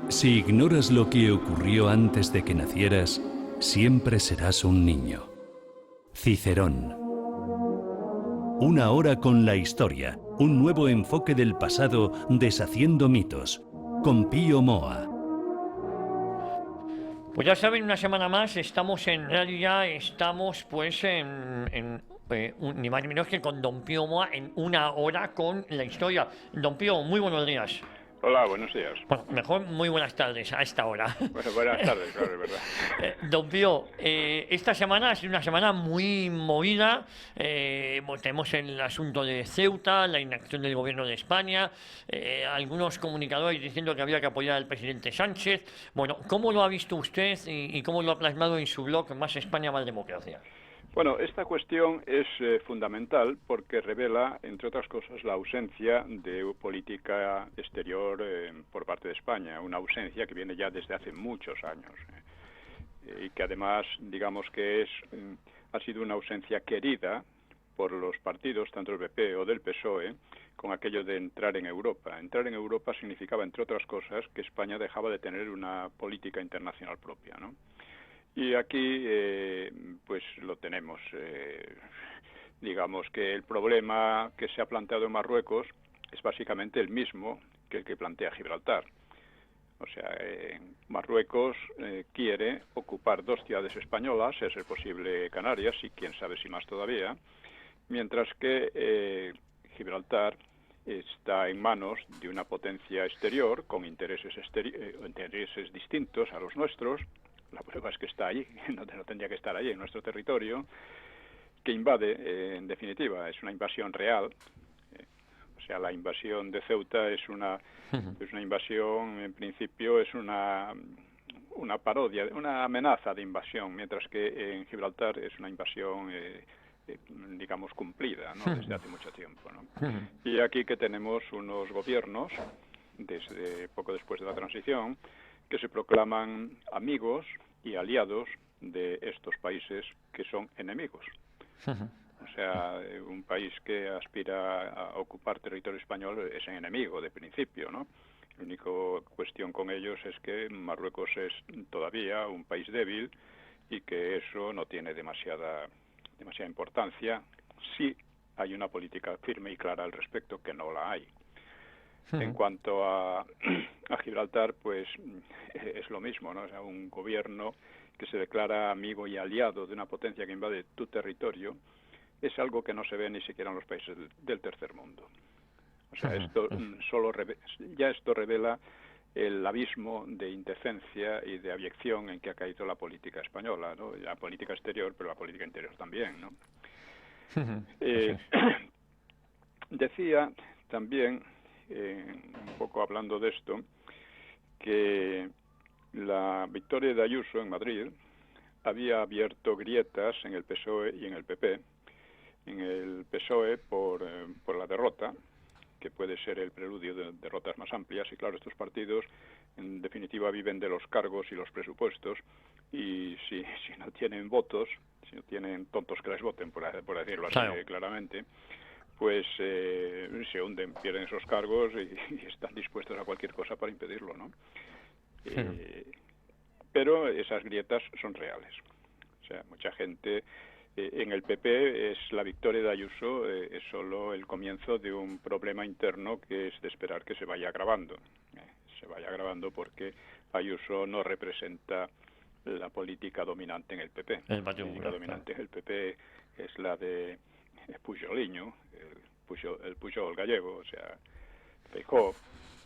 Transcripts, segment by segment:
Si ignoras lo que ocurrió antes de que nacieras, siempre serás un niño. Cicerón. Una hora con la historia, un nuevo enfoque del pasado deshaciendo mitos, con Pío Moa. Pues ya saben, una semana más estamos en radio ya, estamos pues ni más ni menos que con Don Pío Moa en una hora con la historia. Don Pío, muy buenos días. Hola, buenos días. Bueno, mejor muy buenas tardes a esta hora. Bueno, buenas tardes, claro, es verdad. Don Pío, esta semana ha sido una semana muy movida. Tenemos el asunto de Ceuta, la inacción del gobierno de España, algunos comunicadores diciendo que había que apoyar al presidente Sánchez. Bueno, ¿cómo lo ha visto usted y cómo lo ha plasmado en su blog Más España, Más Democracia? Bueno, esta cuestión es fundamental porque revela, entre otras cosas, la ausencia de política exterior por parte de España, una ausencia que viene ya desde hace muchos años y que además, digamos que ha sido una ausencia querida por los partidos, tanto del PP o del PSOE, con aquello de entrar en Europa. Entrar en Europa significaba, entre otras cosas, que España dejaba de tener una política internacional propia, ¿no? Y aquí, pues lo tenemos. Digamos que el problema que se ha planteado en Marruecos es básicamente el mismo que el que plantea Gibraltar. O sea, Marruecos quiere ocupar dos ciudades españolas, es ser posible Canarias y quién sabe si más todavía, mientras que Gibraltar está en manos de una potencia exterior con intereses distintos a los nuestros. La prueba es que está allí, no tendría que estar allí, en nuestro territorio, que invade, en definitiva, es una invasión real. O sea, la invasión de Ceuta es una invasión, en principio, es una parodia, una amenaza de invasión, mientras que en Gibraltar es una invasión, digamos, cumplida, ¿no? Desde hace mucho tiempo, ¿no? Y aquí que tenemos unos gobiernos, desde poco después de la transición, que se proclaman amigos y aliados de estos países que son enemigos. O sea, un país que aspira a ocupar territorio español es enemigo de principio, ¿no? La única cuestión con ellos es que Marruecos es todavía un país débil y que eso no tiene demasiada importancia si hay una política firme y clara al respecto, que no la hay. En cuanto a Gibraltar, pues es lo mismo, ¿no? O sea, un gobierno que se declara amigo y aliado de una potencia que invade tu territorio es algo que no se ve ni siquiera en los países del tercer mundo. O sea, esto revela el abismo de indecencia y de abyección en que ha caído la política española, ¿no? La política exterior, pero la política interior también, ¿no? Decía también, un poco hablando de esto, que la victoria de Ayuso en Madrid había abierto grietas en el PSOE y en el PP. En el PSOE por la derrota, que puede ser el preludio de derrotas más amplias, y claro, estos partidos en definitiva viven de los cargos y los presupuestos, y si no tienen votos, si no tienen tontos que les voten, por decirlo así claramente, pues se hunden, pierden esos cargos y están dispuestos a cualquier cosa para impedirlo, ¿no? Pero esas grietas son reales. O sea, mucha gente en el PP es la victoria de Ayuso, es solo el comienzo de un problema interno que es de esperar que se vaya agravando. Se vaya agravando porque Ayuso no representa la política dominante en el PP. La política dominante en el PP es la de Pujoliño, el Pujol gallego, o sea, Feijóo,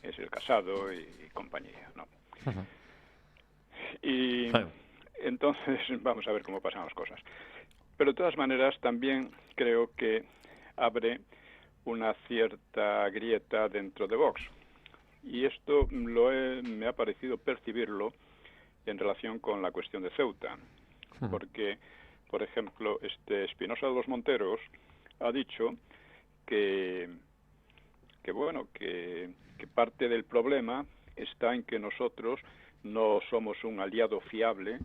es el Casado y compañía, ¿no? Y entonces vamos a ver cómo pasan las cosas. Pero de todas maneras también creo que abre una cierta grieta dentro de Vox. Y esto me ha parecido percibirlo en relación con la cuestión de Ceuta. Porque, por ejemplo, Espinosa de los Monteros ha dicho que parte del problema está en que nosotros no somos un aliado fiable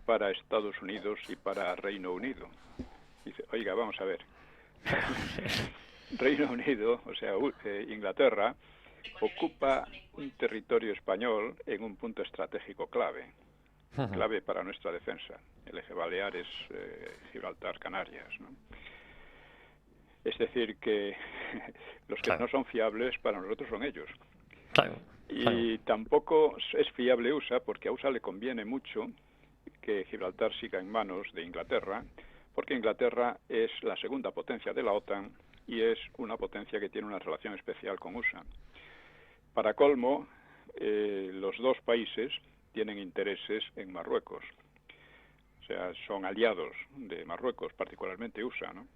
para Estados Unidos y para Reino Unido. Dice, oiga, vamos a ver. Reino Unido, o sea, Inglaterra, ocupa un territorio español en un punto estratégico clave para nuestra defensa, el eje Baleares, Gibraltar, Canarias, ¿no? Es decir, que los que no son fiables para nosotros son ellos. Y tampoco es fiable USA, porque a USA le conviene mucho que Gibraltar siga en manos de Inglaterra, porque Inglaterra es la segunda potencia de la OTAN y es una potencia que tiene una relación especial con USA. Para colmo, los dos países tienen intereses en Marruecos. O sea, son aliados de Marruecos, particularmente USA, ¿no?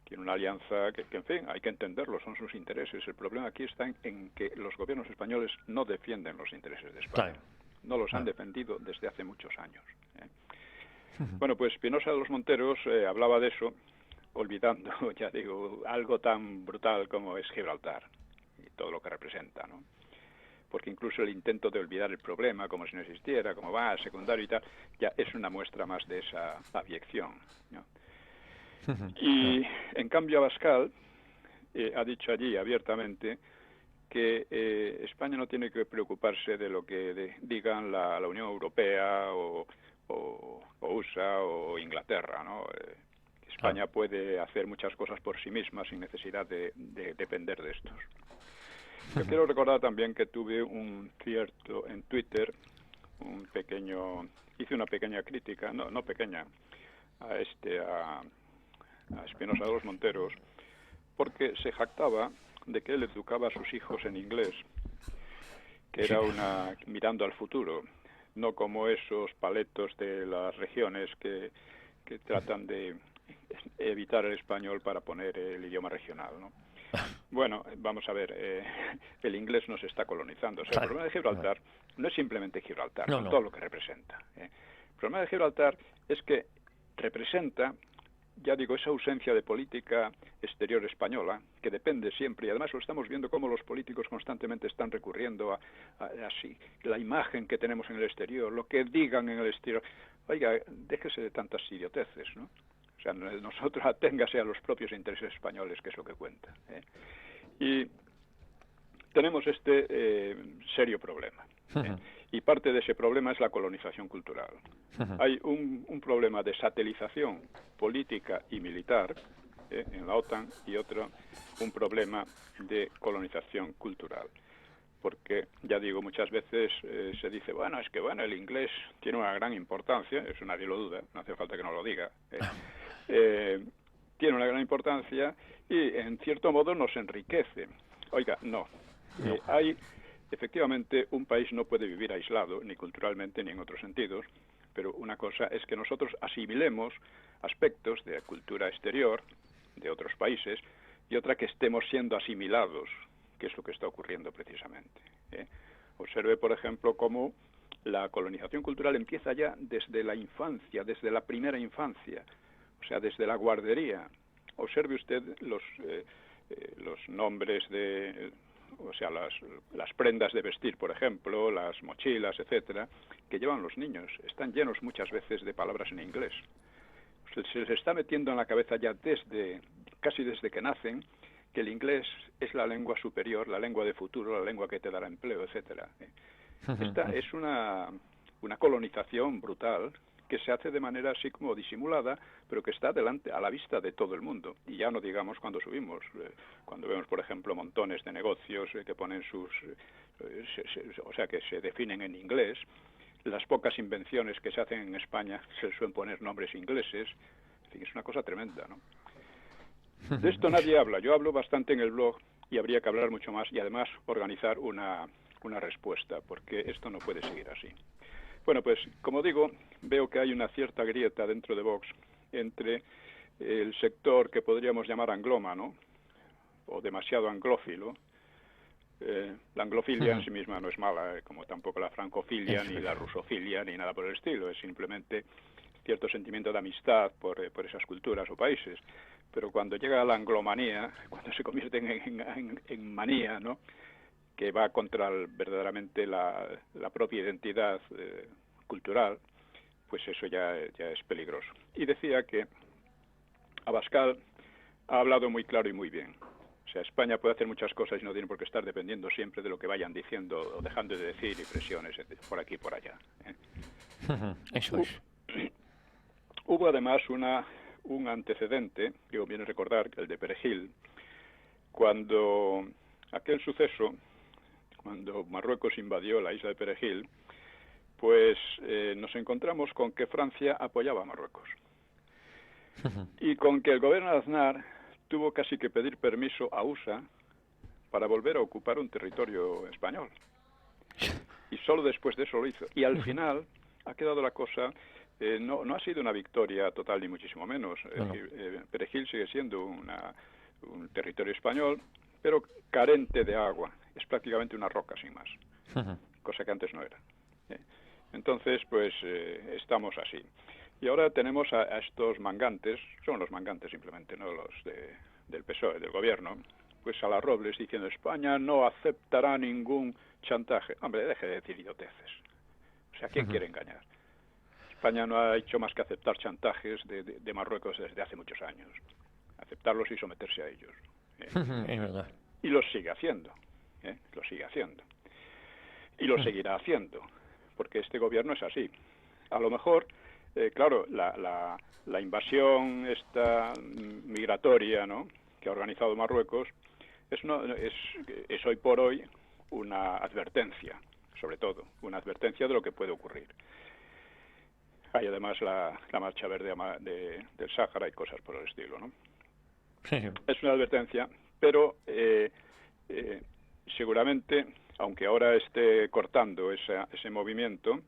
Tiene una alianza que, en fin, hay que entenderlo, son sus intereses. El problema aquí está en que los gobiernos españoles no defienden los intereses de España. No los han defendido desde hace muchos años. Bueno, pues Spinoza de los Monteros hablaba de eso, olvidando, ya digo, algo tan brutal como es Gibraltar y todo lo que representa, ¿no? Porque incluso el intento de olvidar el problema como si no existiera, como va, secundario y tal, ya es una muestra más de esa abyección, ¿no? Y en cambio Abascal ha dicho allí abiertamente que España no tiene que preocuparse de lo que digan la Unión Europea o USA o Inglaterra, ¿no? España puede hacer muchas cosas por sí misma sin necesidad de depender de estos. Yo quiero recordar también que tuve un cierto en Twitter, hice una pequeña crítica, no pequeña, a Spinoza de los Monteros, porque se jactaba de que él educaba a sus hijos en inglés, que era mirando al futuro, no como esos paletos de las regiones que tratan de evitar el español para poner el idioma regional, ¿no? Bueno, vamos a ver, el inglés nos está colonizando. O sea, el problema de Gibraltar no es simplemente Gibraltar, con todo lo que representa. El problema de Gibraltar es que representa, ya digo, esa ausencia de política exterior española, que depende siempre, y además lo estamos viendo cómo los políticos constantemente están recurriendo a así, la imagen que tenemos en el exterior, lo que digan en el exterior. Oiga, déjese de tantas idioteces, ¿no? O sea, nosotros aténgase a los propios intereses españoles, que es lo que cuenta, ¿eh? Y tenemos este serio problema, ¿eh? Y parte de ese problema es la colonización cultural. Hay un problema de satelización política y militar en la OTAN y un problema de colonización cultural. Porque, ya digo, muchas veces se dice, bueno, es que el inglés tiene una gran importancia, eso nadie lo duda, no hace falta que no lo diga, tiene una gran importancia y en cierto modo nos enriquece. Oiga, no. Efectivamente, un país no puede vivir aislado, ni culturalmente ni en otros sentidos, pero una cosa es que nosotros asimilemos aspectos de la cultura exterior de otros países y otra que estemos siendo asimilados, que es lo que está ocurriendo precisamente. Observe, por ejemplo, cómo la colonización cultural empieza ya desde la infancia, desde la primera infancia, o sea, desde la guardería. Observe usted los nombres o sea, las prendas de vestir, por ejemplo, las mochilas, etcétera, que llevan los niños. Están llenos muchas veces de palabras en inglés. Se les está metiendo en la cabeza ya casi desde que nacen, que el inglés es la lengua superior, la lengua de futuro, la lengua que te dará empleo, etcétera. Esta es una colonización brutal que se hace de manera así como disimulada, pero que está delante, a la vista de todo el mundo. Y ya no digamos cuando subimos, cuando vemos, por ejemplo, montones de negocios que ponen o sea, que se definen en inglés, las pocas invenciones que se hacen en España se suelen poner nombres ingleses, en fin, es una cosa tremenda, ¿no? De esto nadie habla, yo hablo bastante en el blog y habría que hablar mucho más y además organizar una respuesta, porque esto no puede seguir así. Bueno, pues como digo, veo que hay una cierta grieta dentro de Vox entre el sector que podríamos llamar anglómano o demasiado anglófilo. La anglofilia en sí misma no es mala, como tampoco la francofilia, ni la rusofilia, ni nada por el estilo. Es simplemente cierto sentimiento de amistad por esas culturas o países. Pero cuando llega la anglomanía, cuando se convierte en manía, ¿no?, que va contra verdaderamente la propia identidad cultural, pues eso ya es peligroso. Y decía que Abascal ha hablado muy claro y muy bien. O sea, España puede hacer muchas cosas y no tiene por qué estar dependiendo siempre de lo que vayan diciendo o dejando de decir y presiones por aquí y por allá. Eso es. Hubo además un antecedente, que conviene recordar, el de Perejil, cuando aquel suceso, cuando Marruecos invadió la isla de Perejil, pues nos encontramos con que Francia apoyaba a Marruecos y con que el gobierno de Aznar tuvo casi que pedir permiso a USA para volver a ocupar un territorio español. Y solo después de eso lo hizo. Y al final ha quedado la cosa, no ha sido una victoria total ni muchísimo menos. Perejil sigue siendo un territorio español, pero carente de agua. Es prácticamente una roca sin más, cosa que antes no era. Entonces, pues estamos así. Y ahora tenemos a estos mangantes, son los mangantes simplemente, no los del PSOE, del gobierno, pues a la Robles diciendo España no aceptará ningún chantaje. Hombre, deje de decir idioteces. O sea, ¿quién quiere engañar? España no ha hecho más que aceptar chantajes de Marruecos desde hace muchos años. Aceptarlos y someterse a ellos. Es verdad. Y lo sigue haciendo. Lo sigue haciendo. Y lo seguirá haciendo. Porque este gobierno es así. A lo mejor, claro, la invasión esta migratoria, ¿no?, que ha organizado Marruecos es hoy por hoy una advertencia, sobre todo, una advertencia de lo que puede ocurrir. Hay además la marcha verde del Sáhara y cosas por el estilo, ¿no? Sí. Es una advertencia, pero seguramente, aunque ahora esté cortando ese movimiento,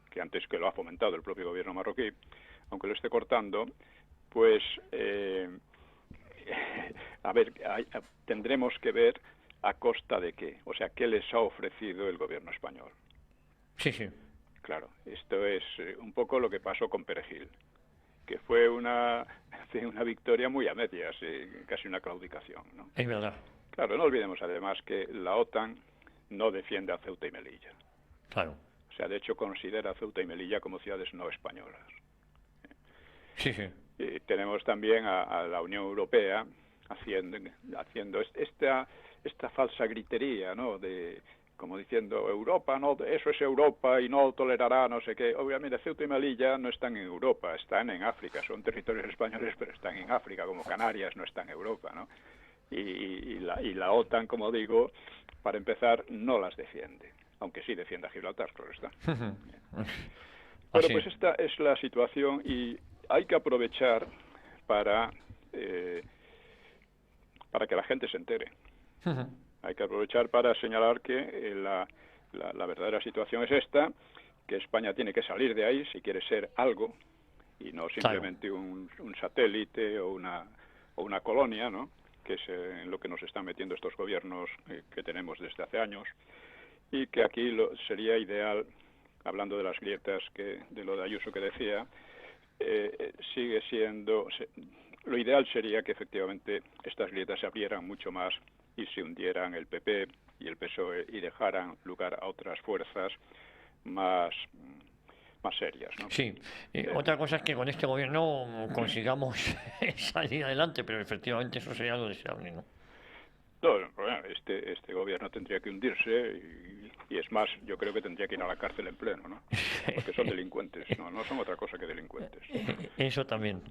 que antes que lo ha fomentado el propio gobierno marroquí, aunque lo esté cortando, pues tendremos que ver a costa de qué, o sea, qué les ha ofrecido el gobierno español. Sí. Claro, esto es un poco lo que pasó con Perejil, que fue una victoria muy a medias, casi una claudicación, ¿no? Es verdad. Claro, no olvidemos además que la OTAN no defiende a Ceuta y Melilla. Claro. O sea, de hecho considera a Ceuta y Melilla como ciudades no españolas. Sí. Y tenemos también a la Unión Europea haciendo esta falsa gritería, ¿no?, como diciendo Europa, no, eso es Europa y no tolerará no sé qué. Obviamente Ceuta y Melilla no están en Europa, están en África, son territorios españoles pero están en África, como Canarias no está en Europa, ¿no? Y la OTAN, como digo, para empezar, no las defiende, aunque sí defiende a Gibraltar, claro está. Bueno, pues esta es la situación y hay que aprovechar para que la gente se entere. Hay que aprovechar para señalar que la verdadera situación es esta, que España tiene que salir de ahí si quiere ser algo y no simplemente un satélite o una colonia, ¿no?, que es en lo que nos están metiendo estos gobiernos que tenemos desde hace años, y que aquí sería ideal, hablando de las grietas, de lo de Ayuso que decía, sigue siendo... Lo ideal sería que efectivamente estas grietas se abrieran mucho más y se hundieran el PP y el PSOE y dejaran lugar a otras fuerzas más serias, ¿no? Sí. Otra cosa es que con este gobierno consigamos salir adelante, pero efectivamente eso sería lo deseable, ¿no? No, bueno, este gobierno tendría que hundirse y es más, yo creo que tendría que ir a la cárcel en pleno, ¿no? Porque son delincuentes, no son otra cosa que delincuentes. Eso también.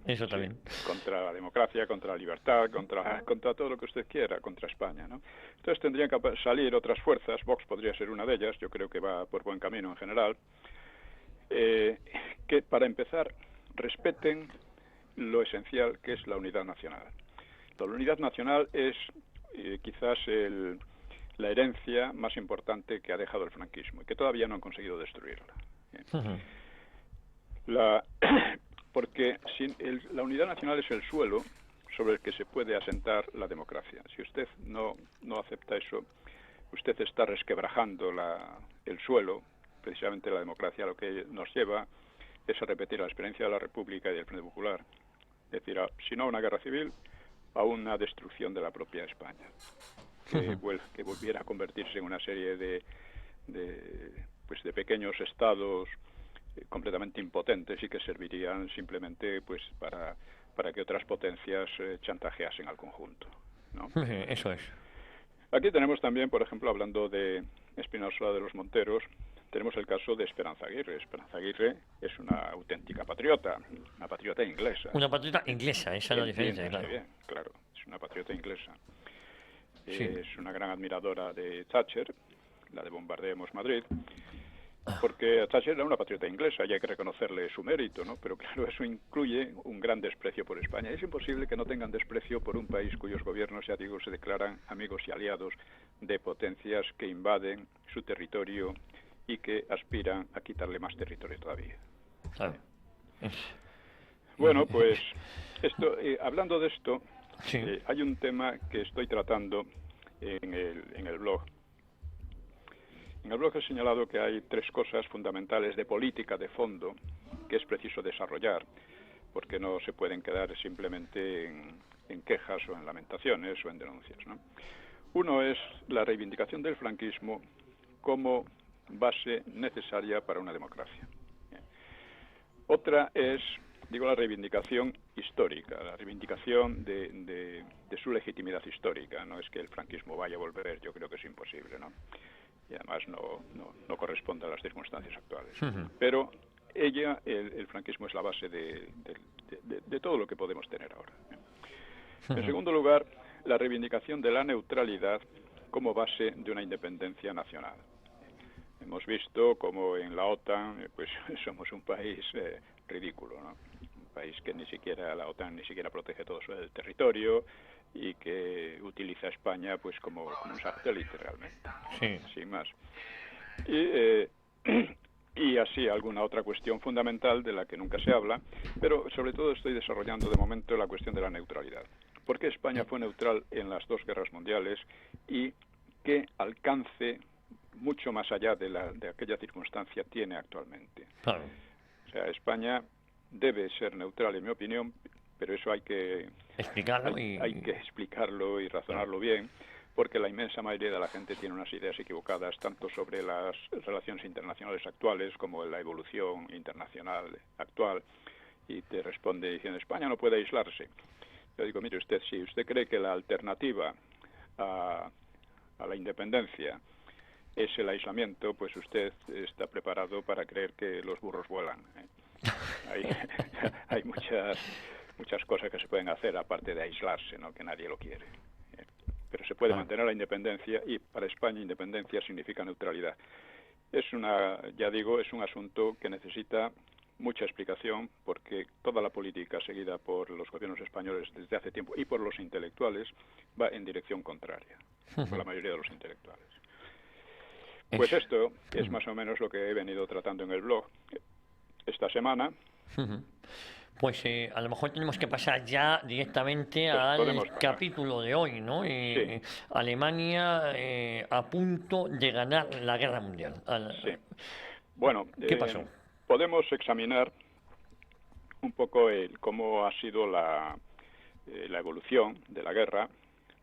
Contra la democracia, contra la libertad, contra todo lo que usted quiera, contra España, ¿no? Entonces tendrían que salir otras fuerzas, Vox podría ser una de ellas, yo creo que va por buen camino en general, que para empezar respeten lo esencial que es la unidad nacional. La unidad nacional es quizás la herencia más importante que ha dejado el franquismo y que todavía no han conseguido destruirla. Porque la unidad nacional es el suelo sobre el que se puede asentar la democracia. Si usted no acepta eso, usted está resquebrajando el suelo, precisamente la democracia. Lo que nos lleva es a repetir la experiencia de la República y del Frente Popular. Es decir, si no a una guerra civil, a una destrucción de la propia España, que volviera a convertirse en una serie de pequeños estados completamente impotentes y que servirían simplemente pues para que otras potencias chantajeasen al conjunto. ¿no? Eso es. Aquí tenemos también, por ejemplo, hablando de Espinosa de los Monteros, tenemos el caso de Esperanza Aguirre. Esperanza Aguirre es una auténtica patriota, una patriota inglesa. Una patriota inglesa, esa es la diferencia, claro. Bien, claro, es una patriota inglesa. Sí. Es una gran admiradora de Thatcher, la de Bombardeemos Madrid, porque Thatcher era una patriota inglesa y hay que reconocerle su mérito, ¿no? Pero claro, eso incluye un gran desprecio por España. Es imposible que no tengan desprecio por un país cuyos gobiernos, ya digo, se declaran amigos y aliados de potencias que invaden su territorio y que aspiran a quitarle más territorio todavía. Claro. Bueno, pues hablando de esto, Sí. hay un tema que estoy tratando en el blog. En el blog he señalado que hay 3 cosas fundamentales de política de fondo que es preciso desarrollar, porque no se pueden quedar simplemente en quejas o en lamentaciones o en denuncias, ¿no? Uno es la reivindicación del franquismo como base necesaria para una democracia. Otra es, digo, la reivindicación histórica, la reivindicación de su legitimidad histórica. No es que el franquismo vaya a volver, yo creo que es imposible, ¿no? Y además no corresponde a las circunstancias actuales. Pero el franquismo es la base de todo lo que podemos tener ahora. En segundo lugar, la reivindicación de la neutralidad como base de una independencia nacional. Hemos visto como en la OTAN pues somos un país ridículo, ¿no? Un país que la OTAN ni siquiera protege todo su territorio y que utiliza a España pues como un satélite realmente, Sí. sin más. Y así alguna otra cuestión fundamental de la que nunca se habla, pero sobre todo estoy desarrollando de momento la cuestión de la neutralidad. ¿Por qué España fue neutral en las 2 guerras mundiales y qué alcance mucho más allá de aquella circunstancia tiene actualmente? Claro. O sea, España debe ser neutral, en mi opinión, pero eso hay que explicarlo hay que explicarlo y razonarlo bien, porque la inmensa mayoría de la gente tiene unas ideas equivocadas tanto sobre las relaciones internacionales actuales como la evolución internacional actual, y te responde diciendo España no puede aislarse. Yo digo, mire usted, si usted cree que la alternativa a la independencia es el aislamiento, pues usted está preparado para creer que los burros vuelan, ¿eh? Hay muchas cosas que se pueden hacer aparte de aislarse, ¿no? Que nadie lo quiere. Pero se puede mantener la independencia, y para España independencia significa neutralidad. Es un asunto que necesita mucha explicación, porque toda la política seguida por los gobiernos españoles desde hace tiempo y por los intelectuales va en dirección contraria, por la mayoría de los intelectuales. Pues esto es más o menos lo que he venido tratando en el blog esta semana. Pues a lo mejor tenemos que pasar ya directamente al capítulo de hoy, ¿no? Sí. Alemania a punto de ganar la guerra mundial. Sí. Bueno, ¿qué pasó? Podemos examinar un poco cómo ha sido la evolución de la guerra.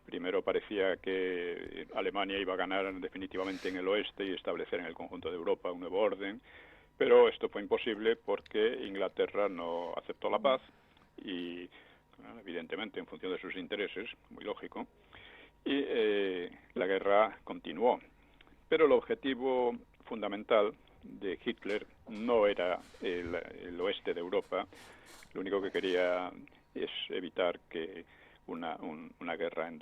Primero parecía que Alemania iba a ganar definitivamente en el oeste y establecer en el conjunto de Europa un nuevo orden, pero esto fue imposible porque Inglaterra no aceptó la paz y, evidentemente, en función de sus intereses, muy lógico, y la guerra continuó. Pero el objetivo fundamental de Hitler no era el oeste de Europa. Lo único que quería es evitar que una guerra en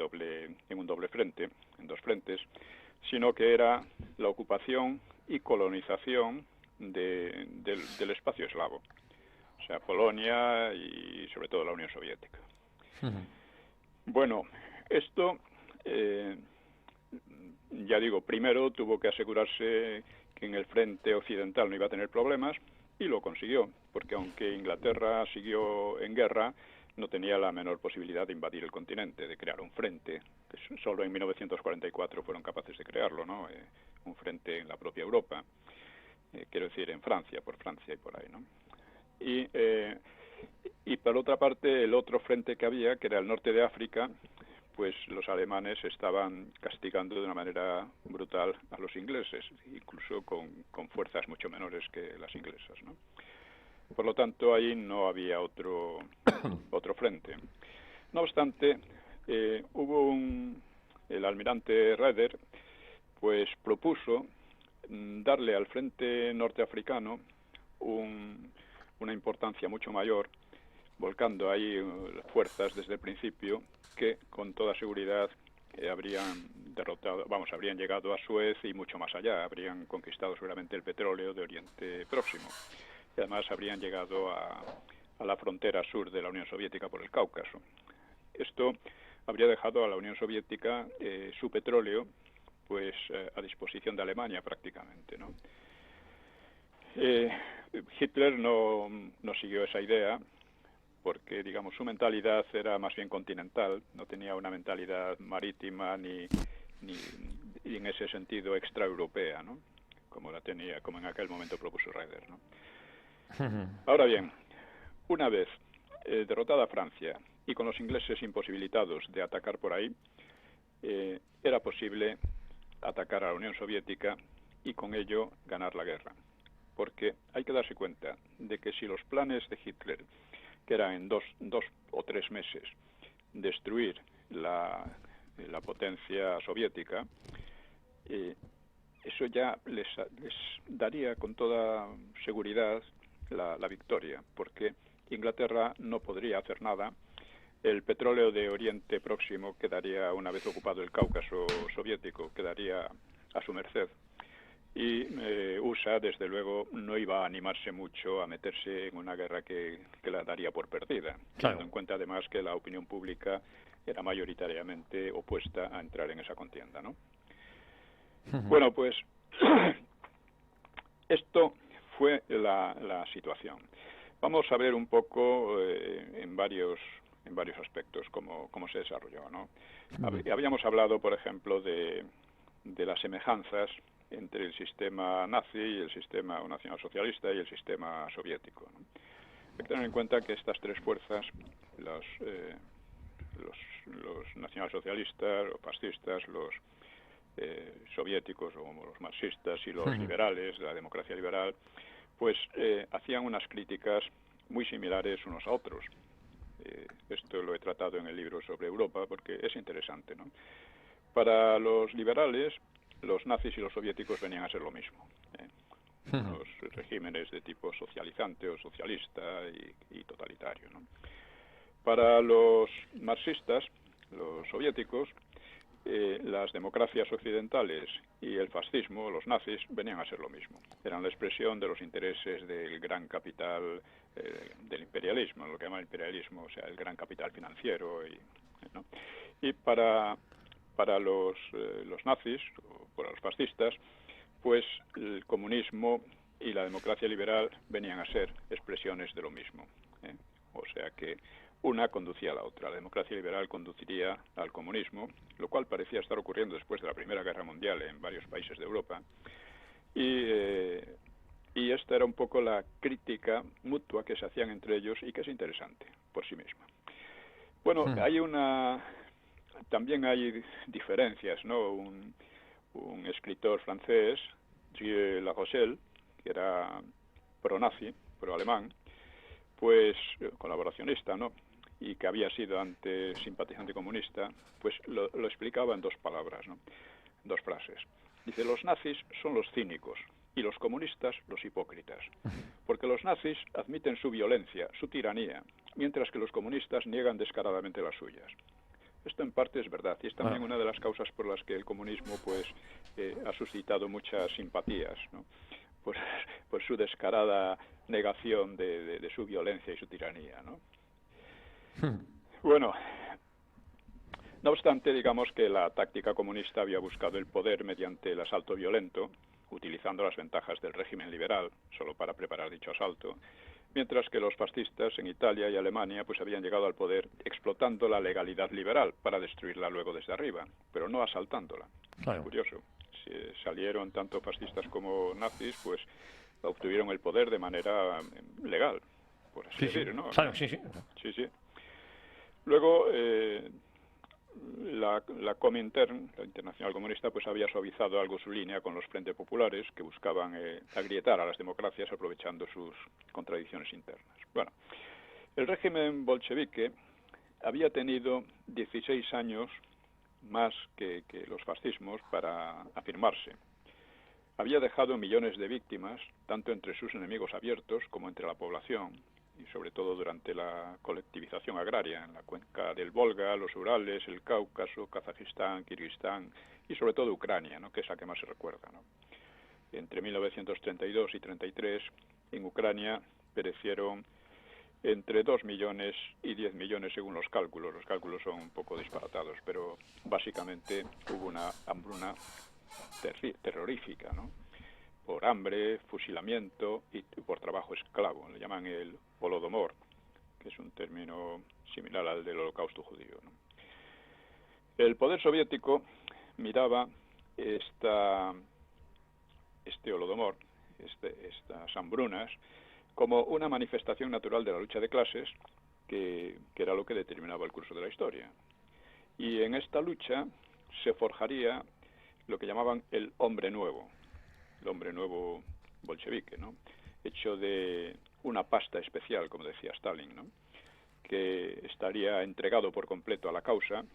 un doble frente, en 2 frentes, sino que era la ocupación y colonización del espacio eslavo, o sea, Polonia y sobre todo la Unión Soviética. Bueno, esto, ya digo, primero tuvo que asegurarse que en el frente occidental no iba a tener problemas, y lo consiguió, porque aunque Inglaterra siguió en guerra, no tenía la menor posibilidad de invadir el continente, de crear un frente, que solo en 1944 fueron capaces de crearlo, ¿no? Un frente en la propia Europa, quiero decir en Francia, por Francia y por ahí, ¿no? Y por otra parte, el otro frente que había, que era el norte de África, pues los alemanes estaban castigando de una manera brutal a los ingleses, incluso con fuerzas mucho menores que las inglesas, ¿no? Por lo tanto, ahí no había otro frente. No obstante, el almirante Raeder, pues propuso darle al frente norteafricano una importancia mucho mayor, volcando ahí fuerzas desde el principio que con toda seguridad habrían llegado a Suez y mucho más allá, habrían conquistado seguramente el petróleo de Oriente Próximo y además habrían llegado a la frontera sur de la Unión Soviética por el Cáucaso. Esto habría dejado a la Unión Soviética su petróleo pues a disposición de Alemania prácticamente, ¿no? Hitler no siguió esa idea porque, digamos, su mentalidad era más bien continental, no tenía una mentalidad marítima ni en ese sentido extraeuropea, ¿no? Como en aquel momento propuso Raeder, ¿no? Ahora bien, una vez derrotada Francia y con los ingleses imposibilitados de atacar por ahí, era posible atacar a la Unión Soviética y con ello ganar la guerra. Porque hay que darse cuenta de que si los planes de Hitler, que eran en dos o 3 meses, destruir la potencia soviética, eso ya les daría con toda seguridad la victoria, porque Inglaterra no podría hacer nada. El petróleo de Oriente Próximo quedaría, una vez ocupado el Cáucaso soviético, quedaría a su merced. Y USA, desde luego, no iba a animarse mucho a meterse en una guerra que la daría por perdida, claro, teniendo en cuenta además que la opinión pública era mayoritariamente opuesta a entrar en esa contienda, ¿no? Bueno, pues esto fue la situación. Vamos a ver un poco en varios aspectos cómo se desarrolló, ¿no? Habíamos hablado, por ejemplo, de las semejanzas entre el sistema nazi y el sistema nacionalsocialista y el sistema soviético, ¿no? Hay que tener en cuenta que estas 3 fuerzas, los nacionalsocialistas, los fascistas, los soviéticos o los marxistas y los liberales, la democracia liberal, pues hacían unas críticas muy similares unos a otros. Esto lo he tratado en el libro sobre Europa porque es interesante, ¿no? Para los liberales, los nazis y los soviéticos venían a ser lo mismo, los regímenes de tipo socializante o socialista y totalitario, ¿no? Para los marxistas, los soviéticos, las democracias occidentales y el fascismo, los nazis, venían a ser lo mismo. Eran la expresión de los intereses del gran capital, del imperialismo, lo que llama el imperialismo, o sea, el gran capital financiero, ¿no? Y para los nazis o para los fascistas, pues el comunismo y la democracia liberal venían a ser expresiones de lo mismo, O sea que una conducía a la otra. La democracia liberal conduciría al comunismo, lo cual parecía estar ocurriendo después de la Primera Guerra Mundial en varios países de Europa. Y esta era un poco la crítica mutua que se hacían entre ellos y que es interesante por sí misma. Bueno, también hay diferencias, ¿no? Un escritor francés, Gilles Larochelle, que era pro-nazi, pro-alemán, pues colaboracionista, ¿no? Y que había sido antes simpatizante comunista, pues lo explicaba en 2 palabras, ¿no? 2 frases. Dice, los nazis son los cínicos y los comunistas los hipócritas, porque los nazis admiten su violencia, su tiranía, mientras que los comunistas niegan descaradamente las suyas. Esto en parte es verdad y es también una de las causas por las que el comunismo pues ha suscitado muchas simpatías, ¿no? Por su descarada negación de su violencia y su tiranía, ¿no? Bueno, no obstante, digamos que la táctica comunista había buscado el poder mediante el asalto violento, utilizando las ventajas del régimen liberal solo para preparar dicho asalto, mientras que los fascistas en Italia y Alemania pues habían llegado al poder explotando la legalidad liberal para destruirla luego desde arriba, pero no asaltándola. Claro. Curioso. Si salieron tanto fascistas como nazis, pues obtuvieron el poder de manera legal, por así decir, ¿no? Claro, sí. Sí. Luego, la Comintern, la Internacional Comunista, pues había suavizado algo su línea con los frentes populares que buscaban agrietar a las democracias aprovechando sus contradicciones internas. Bueno, el régimen bolchevique había tenido 16 años más que los fascismos para afirmarse. Había dejado millones de víctimas, tanto entre sus enemigos abiertos como entre la población, y sobre todo durante la colectivización agraria en la cuenca del Volga, los Urales, el Cáucaso, Kazajistán, Kirguistán y sobre todo Ucrania, ¿no?, que es la que más se recuerda, ¿no? Entre 1932 y 33 en Ucrania perecieron entre 2 millones y 10 millones según los cálculos. Los cálculos son un poco disparatados, pero básicamente hubo una hambruna terrorífica, ¿no?, por hambre, fusilamiento y por trabajo esclavo. Le llaman el Holodomor, que es un término similar al del Holocausto judío, ¿no? El poder soviético miraba este Holodomor, estas hambrunas, como una manifestación natural de la lucha de clases, que era lo que determinaba el curso de la historia. Y en esta lucha se forjaría lo que llamaban el hombre nuevo bolchevique, ¿no?, hecho de una pasta especial, como decía Stalin, ¿no?, que estaría entregado por completo a la causa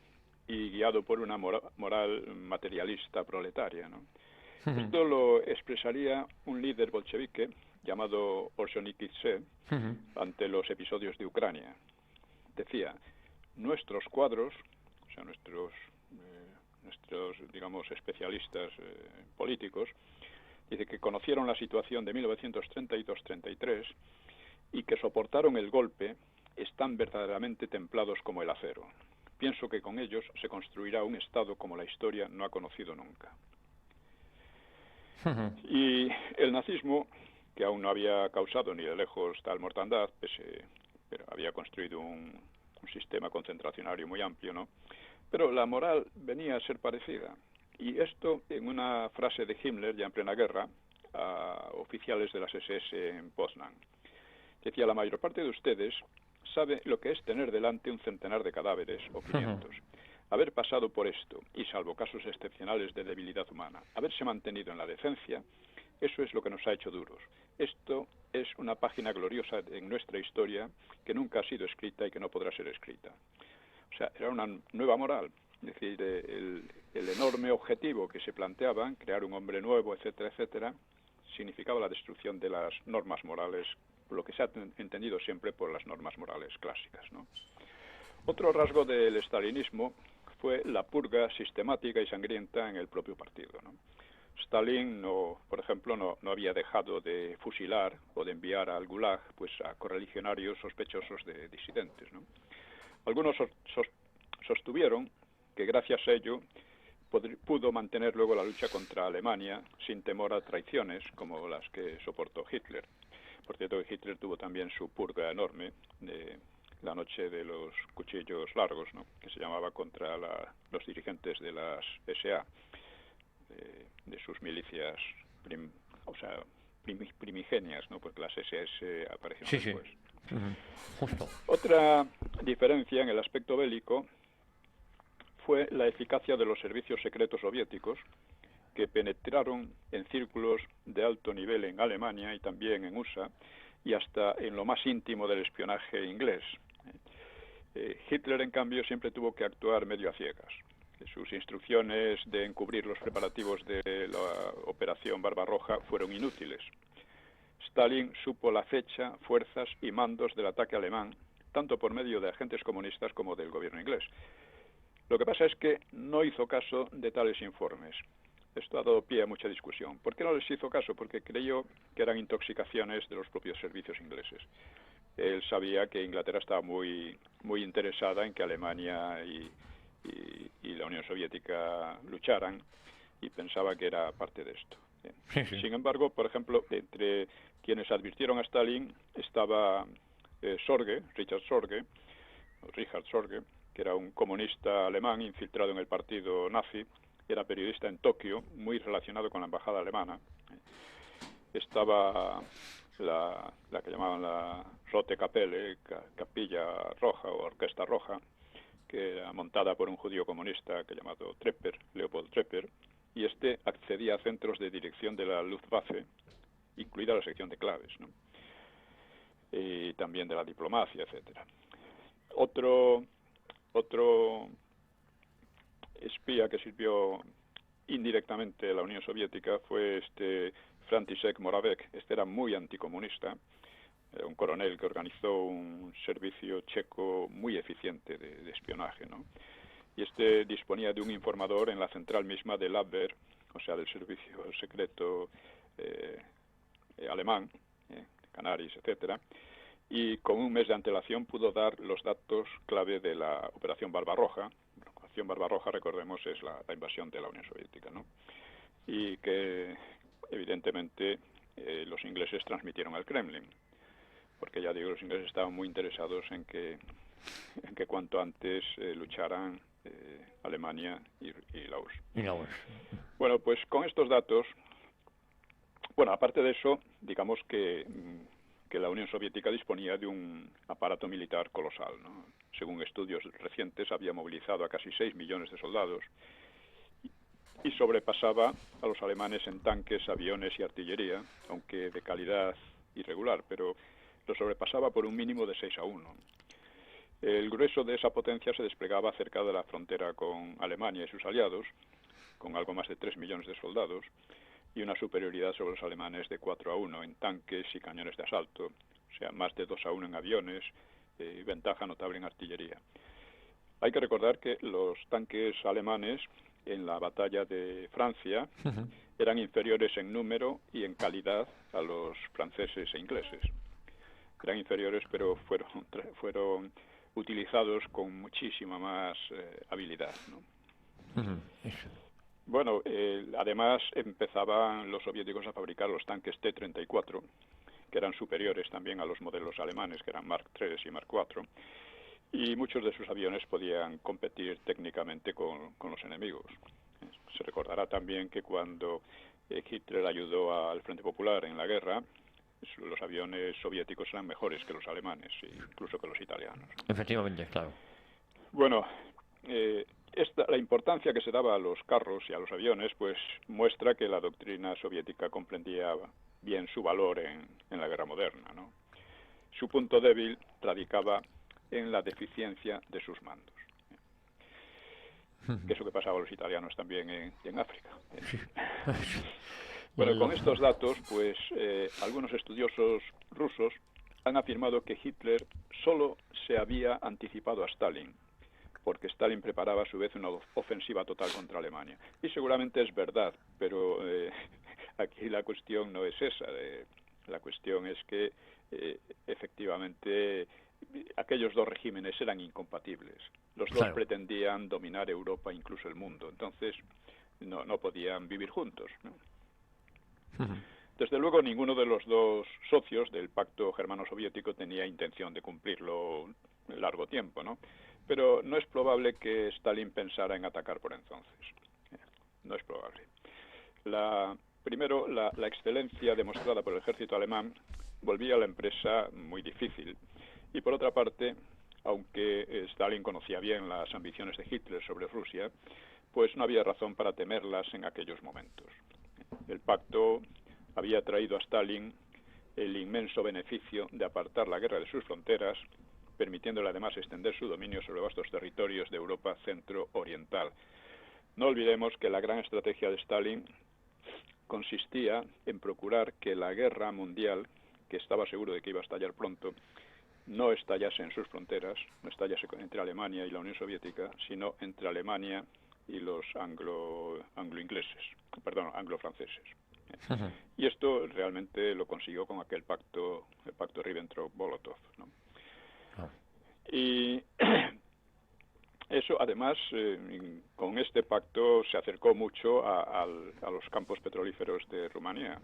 y guiado por una moral materialista proletaria, ¿no? Esto lo expresaría un líder bolchevique llamado Ordzhonikidze ante los episodios de Ucrania. Decía: nuestros cuadros, o sea, nuestros digamos, especialistas políticos, dice que conocieron la situación de 1932-33 y que soportaron el golpe, están verdaderamente templados como el acero. Pienso que con ellos se construirá un Estado como la historia no ha conocido nunca. Y el nazismo, que aún no había causado ni de lejos tal mortandad, pero había construido un sistema concentracionario muy amplio, ¿no?, pero la moral venía a ser parecida. Y esto en una frase de Himmler, ya en plena guerra, a oficiales de las SS en Poznan. Decía: la mayor parte de ustedes sabe lo que es tener delante un centenar de cadáveres, o 500. Haber pasado por esto, y salvo casos excepcionales de debilidad humana, haberse mantenido en la decencia, eso es lo que nos ha hecho duros. Esto es una página gloriosa en nuestra historia que nunca ha sido escrita y que no podrá ser escrita. O sea, era una nueva moral. Es decir, el enorme objetivo que se planteaban, crear un hombre nuevo, etcétera, etcétera, significaba la destrucción de las normas morales, lo que se ha entendido siempre por las normas morales clásicas, ¿no? Otro rasgo del estalinismo fue la purga sistemática y sangrienta en el propio partido, ¿no? Stalin, por ejemplo, no había dejado de fusilar o de enviar al Gulag pues a correligionarios sospechosos de disidentes, ¿no? Algunos sostuvieron que gracias a ello pudo mantener luego la lucha contra Alemania sin temor a traiciones como las que soportó Hitler. Por cierto, que Hitler tuvo también su purga enorme de la noche de los cuchillos largos, ¿no?, que se llamaba contra los dirigentes de las SA, de sus milicias primigenias, ¿no?, porque las SS aparecieron después. Justo. Otra diferencia en el aspecto bélico fue la eficacia de los servicios secretos soviéticos, que penetraron en círculos de alto nivel en Alemania y también en USA, y hasta en lo más íntimo del espionaje inglés. Hitler, en cambio, siempre tuvo que actuar medio a ciegas. Sus instrucciones de encubrir los preparativos de la Operación Barbarroja fueron inútiles. Stalin supo la fecha, fuerzas y mandos del ataque alemán, tanto por medio de agentes comunistas como del gobierno inglés. Lo que pasa es que no hizo caso de tales informes. Esto ha dado pie a mucha discusión. ¿Por qué no les hizo caso? Porque creyó que eran intoxicaciones de los propios servicios ingleses. Él sabía que Inglaterra estaba muy interesada en que Alemania y la Unión Soviética lucharan, y pensaba que era parte de esto. Sin embargo, por ejemplo, entre quienes advirtieron a Stalin estaba Richard Sorge, que era un comunista alemán infiltrado en el partido nazi, era periodista en Tokio, muy relacionado con la embajada alemana. Estaba la que llamaban la Rote Kapelle, Capilla Roja o Orquesta Roja, que era montada por un judío comunista llamado Leopold Trepper, y este accedía a centros de dirección de la Luftwaffe, incluida la sección de claves, ¿no?, y también de la diplomacia, etcétera. Otro Otro espía que sirvió indirectamente a la Unión Soviética fue František Moravec. Este era muy anticomunista, era un coronel que organizó un servicio checo muy eficiente de espionaje, ¿no? Y disponía de un informador en la central misma del Abwehr, o sea, del servicio secreto alemán, Canaris, etcétera, y con un mes de antelación pudo dar los datos clave de la Operación Barbarroja. La Operación Barbarroja, recordemos, es la invasión de la Unión Soviética, ¿no? Y que, evidentemente, los ingleses transmitieron al Kremlin, porque ya digo, los ingleses estaban muy interesados en que cuanto antes lucharan Alemania y la URSS. Bueno, pues con estos datos, bueno, aparte de eso, digamos que la Unión Soviética disponía de un aparato militar colosal, ¿no? Según estudios recientes, había movilizado a casi 6 millones de soldados y sobrepasaba a los alemanes en tanques, aviones y artillería, aunque de calidad irregular, pero lo sobrepasaba por un mínimo de 6-1. El grueso de esa potencia se desplegaba cerca de la frontera con Alemania y sus aliados, con algo más de 3 millones de soldados, y una superioridad sobre los alemanes de 4-1 en tanques y cañones de asalto, o sea, más de 2-1 en aviones, y ventaja notable en artillería. Hay que recordar que los tanques alemanes en la batalla de Francia eran inferiores en número y en calidad a los franceses e ingleses. Eran inferiores, pero fueron utilizados con muchísima más habilidad, ¿no? Bueno, además empezaban los soviéticos a fabricar los tanques T-34, que eran superiores también a los modelos alemanes, que eran Mark III y Mark IV, y muchos de sus aviones podían competir técnicamente con los enemigos. Se recordará también que cuando Hitler ayudó al Frente Popular en la guerra, los aviones soviéticos eran mejores que los alemanes, incluso que los italianos. Efectivamente, claro. Bueno, la importancia que se daba a los carros y a los aviones, pues muestra que la doctrina soviética comprendía bien su valor en la guerra moderna, ¿no? Su punto débil radicaba en la deficiencia de sus mandos, que es lo que pasaba a los italianos también en África. Bueno, con estos datos, pues algunos estudiosos rusos han afirmado que Hitler solo se había anticipado a Stalin, porque Stalin preparaba a su vez una ofensiva total contra Alemania. Y seguramente es verdad, pero aquí la cuestión no es esa. La cuestión es que efectivamente aquellos dos regímenes eran incompatibles. Los dos pretendían dominar Europa, incluso el mundo. Entonces no podían vivir juntos, ¿no? Desde luego, ninguno de los dos socios del pacto germano-soviético tenía intención de cumplirlo largo tiempo, ¿no? Pero no es probable que Stalin pensara en atacar por entonces. No es probable. Primero, la excelencia demostrada por el ejército alemán volvía a la empresa muy difícil. Y por otra parte, aunque Stalin conocía bien las ambiciones de Hitler sobre Rusia, pues no había razón para temerlas en aquellos momentos. El pacto había traído a Stalin el inmenso beneficio de apartar la guerra de sus fronteras, permitiéndole además extender su dominio sobre vastos territorios de Europa centro-oriental. No olvidemos que la gran estrategia de Stalin consistía en procurar que la guerra mundial, que estaba seguro de que iba a estallar pronto, no estallase en sus fronteras, no estallase entre Alemania y la Unión Soviética, sino entre Alemania y los anglo-franceses. Y esto realmente lo consiguió con aquel pacto, el pacto Ribbentrop-Molotov, ¿no? Y eso, además, con este pacto se acercó mucho a los campos petrolíferos de Rumanía,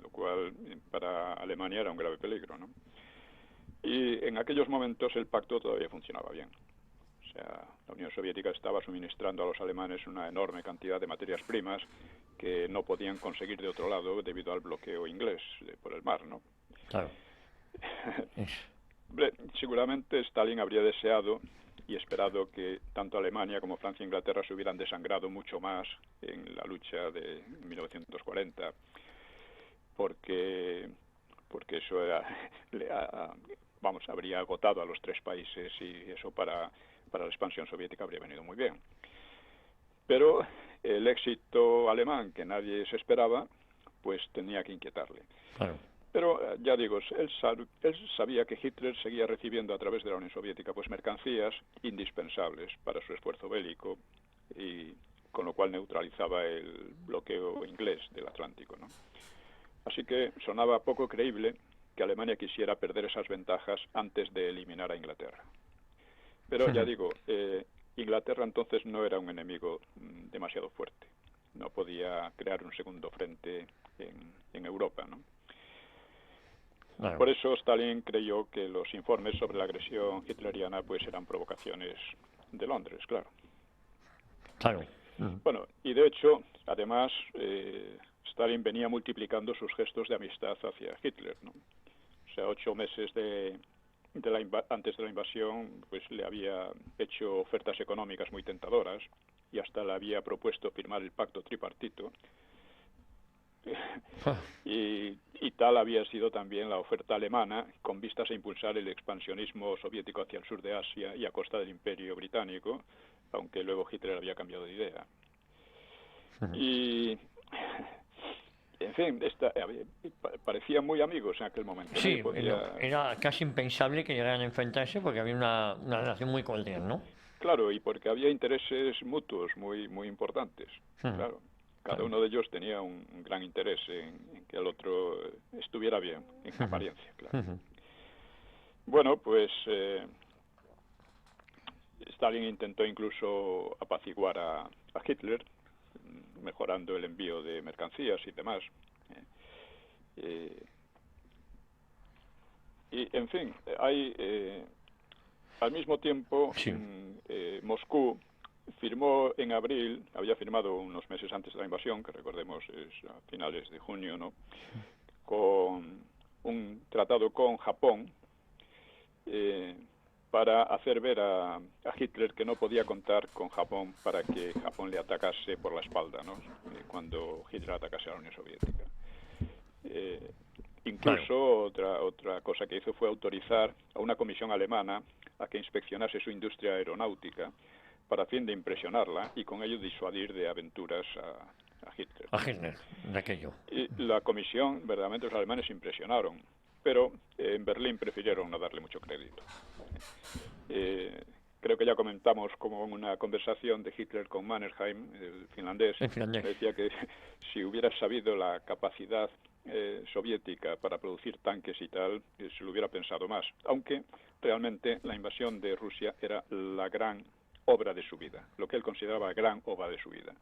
lo cual para Alemania era un grave peligro, ¿no? Y en aquellos momentos el pacto todavía funcionaba bien. O sea, la Unión Soviética estaba suministrando a los alemanes una enorme cantidad de materias primas que no podían conseguir de otro lado debido al bloqueo inglés por el mar, ¿no? Claro. Seguramente Stalin habría deseado y esperado que tanto Alemania como Francia e Inglaterra se hubieran desangrado mucho más en la lucha de 1940, porque eso habría agotado a los tres países, y eso para para la expansión soviética habría venido muy bien. Pero el éxito alemán, que nadie se esperaba, pues tenía que inquietarle. Claro. Pero ya digo, él sabía que Hitler seguía recibiendo a través de la Unión Soviética pues mercancías indispensables para su esfuerzo bélico, y con lo cual neutralizaba el bloqueo inglés del Atlántico, ¿no? Así que sonaba poco creíble que Alemania quisiera perder esas ventajas antes de eliminar a Inglaterra. Pero ya digo, Inglaterra entonces no era un enemigo demasiado fuerte. No podía crear un segundo frente en Europa, ¿no? Claro. Por eso Stalin creyó que los informes sobre la agresión hitleriana pues eran provocaciones de Londres, claro. Claro. Bueno, y de hecho, además, Stalin venía multiplicando sus gestos de amistad hacia Hitler, ¿no? O sea, 8 meses antes de la invasión, pues le había hecho ofertas económicas muy tentadoras y hasta le había propuesto firmar el pacto tripartito. Y tal había sido también la oferta alemana, con vistas a impulsar el expansionismo soviético hacia el sur de Asia y a costa del Imperio Británico, aunque luego Hitler había cambiado de idea. Y, en fin, parecían muy amigos en aquel momento, ¿no? Sí, era casi impensable que llegaran a enfrentarse porque había una relación muy cordial, ¿no? Claro, y porque había intereses mutuos muy, muy importantes, claro. Cada uno de ellos tenía un gran interés en que el otro estuviera bien, en apariencia, claro. Bueno, pues Stalin intentó incluso apaciguar a Hitler, mejorando el envío de mercancías y demás. Y, en fin, al mismo tiempo, Moscú firmó en abril, había firmado unos meses antes de la invasión, que recordemos es a finales de junio, ¿no?, con un tratado con Japón para hacer ver a Hitler que no podía contar con Japón para que Japón le atacase por la espalda, ¿no?, cuando Hitler atacase a la Unión Soviética. Incluso otra cosa que hizo fue autorizar a una comisión alemana a que inspeccionase su industria aeronáutica para fin de impresionarla y con ello disuadir de aventuras a Hitler. A Hitler, de aquello. Y la comisión, verdaderamente los alemanes se impresionaron, pero en Berlín prefirieron no darle mucho crédito. Creo que ya comentamos como en una conversación de Hitler con Mannerheim, el finlandés. Decía que si hubiera sabido la capacidad soviética para producir tanques y tal, se lo hubiera pensado más, aunque realmente la invasión de Rusia era la gran obra de su vida, lo que él consideraba gran obra de su vida.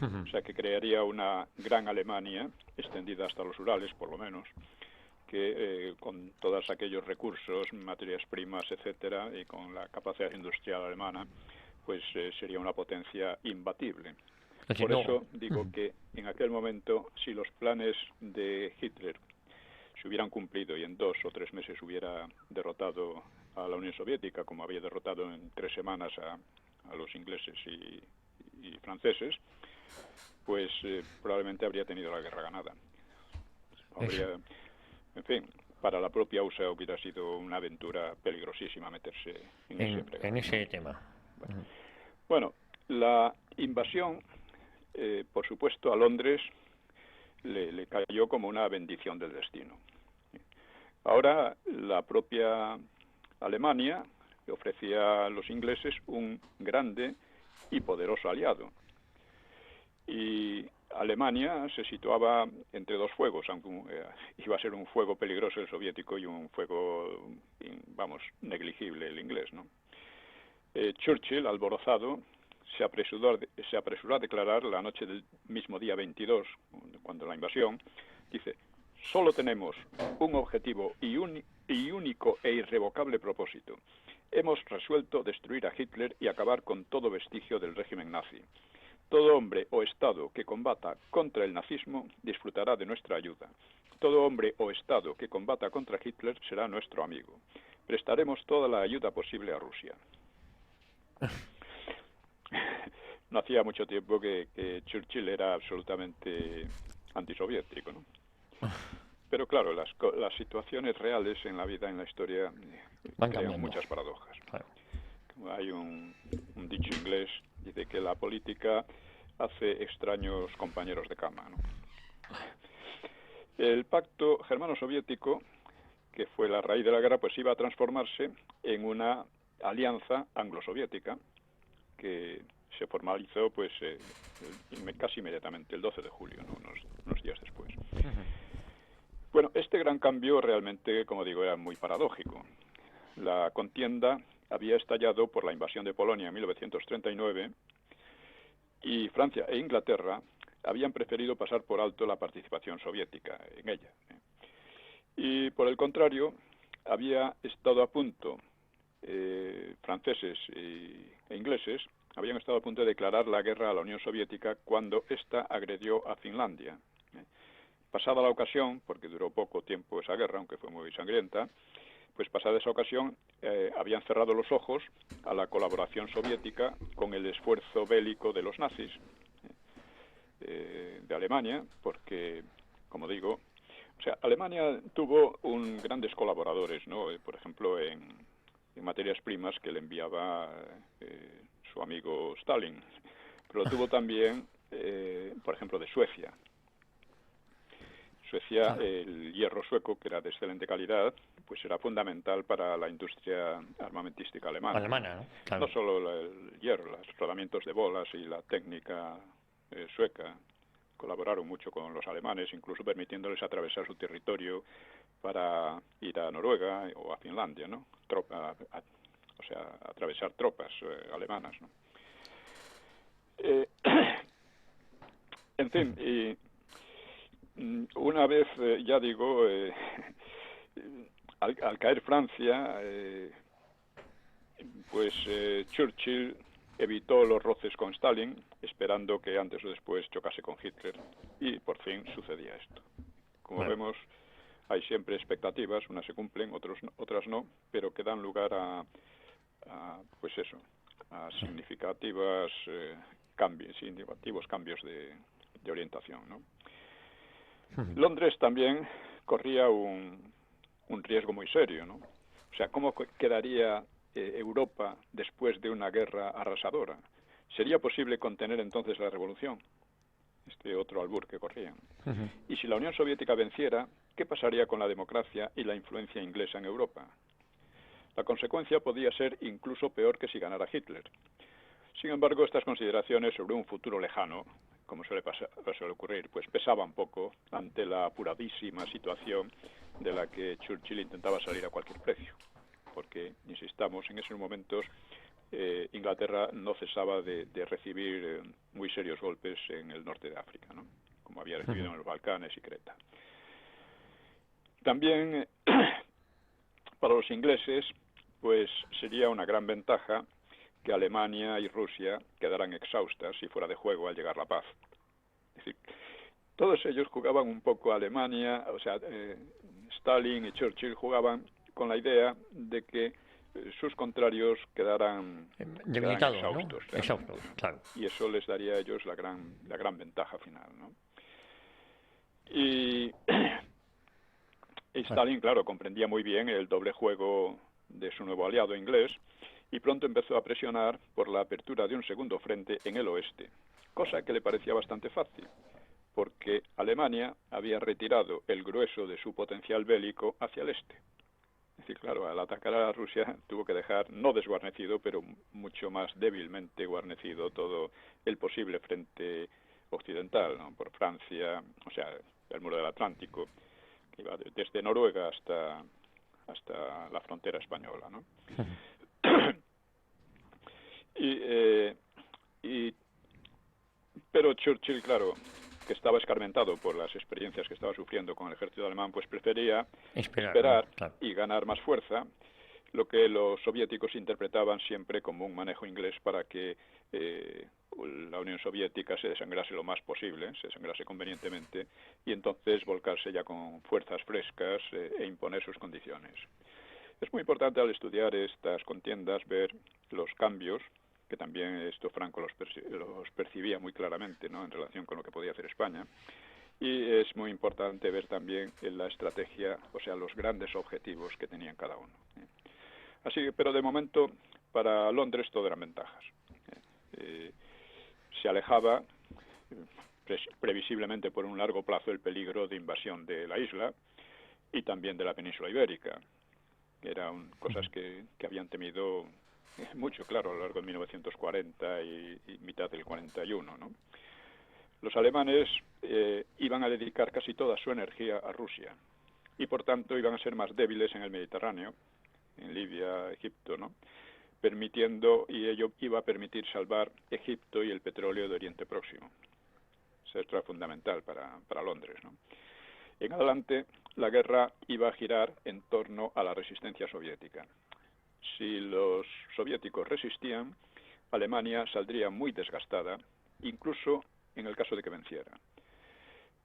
O sea, que crearía una gran Alemania, extendida hasta los Urales, por lo menos, que con todos aquellos recursos, materias primas, etcétera, y con la capacidad industrial alemana, pues sería una potencia imbatible. Por eso digo que en aquel momento, si los planes de Hitler se hubieran cumplido y en 2 o 3 meses hubiera derrotado a la Unión Soviética, como había derrotado en 3 semanas a los ingleses y franceses, pues probablemente habría tenido la guerra ganada. En fin, para la propia USA hubiera sido una aventura peligrosísima meterse en ese tema. Bueno, la invasión, por supuesto, a Londres le cayó como una bendición del destino. Ahora la propia Alemania le ofrecía a los ingleses un grande y poderoso aliado. Y Alemania se situaba entre 2 fuegos, aunque iba a ser un fuego peligroso el soviético y un fuego, negligible el inglés, ¿no? Churchill, alborozado, se apresuró a declarar la noche del mismo día 22, cuando la invasión, dice: solo tenemos un objetivo y único e irrevocable propósito. Hemos resuelto destruir a Hitler y acabar con todo vestigio del régimen nazi. Todo hombre o Estado que combata contra el nazismo disfrutará de nuestra ayuda. Todo hombre o Estado que combata contra Hitler será nuestro amigo. Prestaremos toda la ayuda posible a Rusia. No hacía mucho tiempo que Churchill era absolutamente antisoviético, ¿no? Pero claro, las situaciones reales en la vida, en la historia, crean muchas paradojas. hay un dicho inglés, dice que la política hace extraños compañeros de cama, ¿no? El pacto germano-soviético, que fue la raíz de la guerra, pues iba a transformarse en una alianza anglo-soviética que se formalizó pues casi inmediatamente, el 12 de julio, ¿no? unos días después. Bueno, este gran cambio realmente, como digo, era muy paradójico. La contienda había estallado por la invasión de Polonia en 1939 y Francia e Inglaterra habían preferido pasar por alto la participación soviética en ella. Y por el contrario, había estado a punto, franceses e ingleses, habían estado a punto de declarar la guerra a la Unión Soviética cuando ésta agredió a Finlandia. Pasada la ocasión, porque duró poco tiempo esa guerra, aunque fue muy sangrienta, pues pasada esa ocasión habían cerrado los ojos a la colaboración soviética con el esfuerzo bélico de los nazis de Alemania, porque, como digo, o sea, Alemania tuvo grandes colaboradores, ¿no? Por ejemplo, en materias primas que le enviaba su amigo Stalin, pero lo tuvo también, por ejemplo, de Suecia. Suecia, el hierro sueco, que era de excelente calidad, pues era fundamental para la industria armamentística alemana. ¿no? Claro. No solo el hierro, los rodamientos de bolas y la técnica sueca colaboraron mucho con los alemanes, incluso permitiéndoles atravesar su territorio para ir a Noruega o a Finlandia, ¿no? O sea, atravesar tropas alemanas, ¿no? En fin, una vez, ya digo, al caer Francia, pues Churchill evitó los roces con Stalin, esperando que antes o después chocase con Hitler, y por fin sucedía esto. Como vemos, hay siempre expectativas, unas se cumplen, otras no, pero que dan lugar a pues eso, a significativos cambios de orientación, ¿no? Londres también corría un riesgo muy serio, ¿no? O sea, ¿cómo quedaría Europa después de una guerra arrasadora? ¿Sería posible contener entonces la revolución? Este otro albur que corría. Y si la Unión Soviética venciera, ¿qué pasaría con la democracia y la influencia inglesa en Europa? La consecuencia podía ser incluso peor que si ganara Hitler. Sin embargo, estas consideraciones sobre un futuro lejano, como suele ocurrir, pues pesaban poco ante la apuradísima situación de la que Churchill intentaba salir a cualquier precio. Porque, insistamos, en esos momentos Inglaterra no cesaba de recibir muy serios golpes en el norte de África, ¿no? Como había recibido en los Balcanes y Creta. También para los ingleses pues sería una gran ventaja que Alemania y Rusia quedaran exhaustas y fuera de juego al llegar la paz. Es decir, todos ellos jugaban un poco a Alemania, o sea, Stalin y Churchill jugaban con la idea de que sus contrarios quedaran debilitados, exhaustos, ¿no? Exhaustos, claro. Y eso les daría a ellos la gran ventaja final, ¿no? Y Stalin, claro, comprendía muy bien el doble juego de su nuevo aliado inglés y pronto empezó a presionar por la apertura de un segundo frente en el oeste, cosa que le parecía bastante fácil, porque Alemania había retirado el grueso de su potencial bélico hacia el este. Es decir, claro, al atacar a Rusia tuvo que dejar, no desguarnecido, pero mucho más débilmente guarnecido todo el posible frente occidental, ¿no? Por Francia, o sea, el muro del Atlántico, que iba desde Noruega hasta la frontera española, ¿no? Pero Churchill, claro, que estaba escarmentado por las experiencias que estaba sufriendo con el ejército alemán, pues prefería esperar, ¿no? Claro. Y ganar más fuerza, lo que los soviéticos interpretaban siempre como un manejo inglés para que la Unión Soviética se desangrase lo más posible, se desangrase convenientemente, y entonces volcarse ya con fuerzas frescas e imponer sus condiciones. Es muy importante al estudiar estas contiendas ver los cambios, que también esto Franco los percibía muy claramente, ¿no?, en relación con lo que podía hacer España, y es muy importante ver también en la estrategia, o sea, los grandes objetivos que tenían cada uno. Así, pero de momento para Londres todo eran ventajas. Se alejaba previsiblemente por un largo plazo el peligro de invasión de la isla y también de la península ibérica. Eran cosas que habían temido mucho, claro, a lo largo de 1940 y mitad del 41, ¿no? Los alemanes iban a dedicar casi toda su energía a Rusia y, por tanto, iban a ser más débiles en el Mediterráneo, en Libia, Egipto, ¿no? Y ello iba a permitir salvar Egipto y el petróleo de Oriente Próximo. Eso era fundamental para Londres, ¿no? En adelante, la guerra iba a girar en torno a la resistencia soviética. Si los soviéticos resistían, Alemania saldría muy desgastada, incluso en el caso de que venciera.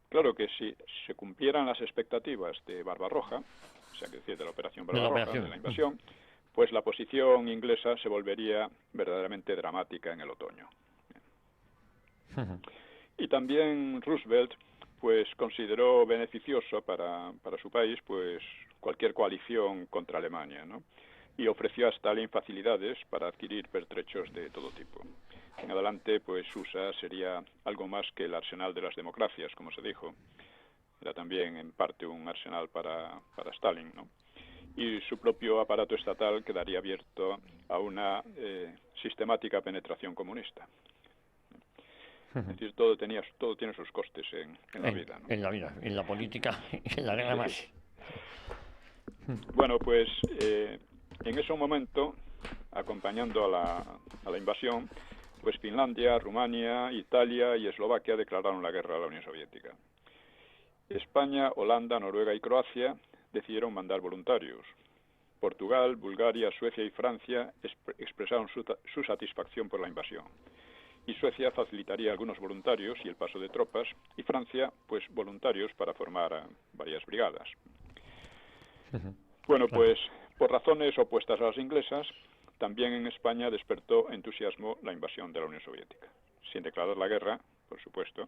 Claro que si se cumplieran las expectativas de Barbarroja, o sea, que decir, de la operación Barbarroja, de la invasión, pues la posición inglesa se volvería verdaderamente dramática en el otoño. Y también Roosevelt pues consideró beneficioso para su país pues cualquier coalición contra Alemania, ¿no? Y ofreció a Stalin facilidades para adquirir pertrechos de todo tipo. En adelante, pues USA sería algo más que el arsenal de las democracias, como se dijo. Era también en parte un arsenal para Stalin, ¿no? Y su propio aparato estatal quedaría abierto a una sistemática penetración comunista. Es decir, todo tiene sus costes en la vida, ¿no? En la vida, en la política, en la guerra más. Bueno, pues en ese momento, acompañando a la invasión, pues Finlandia, Rumania, Italia y Eslovaquia declararon la guerra a la Unión Soviética. España, Holanda, Noruega y Croacia decidieron mandar voluntarios. Portugal, Bulgaria, Suecia y Francia expresaron su satisfacción por la invasión. Y Suecia facilitaría algunos voluntarios y el paso de tropas, y Francia, pues voluntarios para formar varias brigadas. Bueno, pues por razones opuestas a las inglesas, también en España despertó entusiasmo la invasión de la Unión Soviética. Sin declarar la guerra, por supuesto,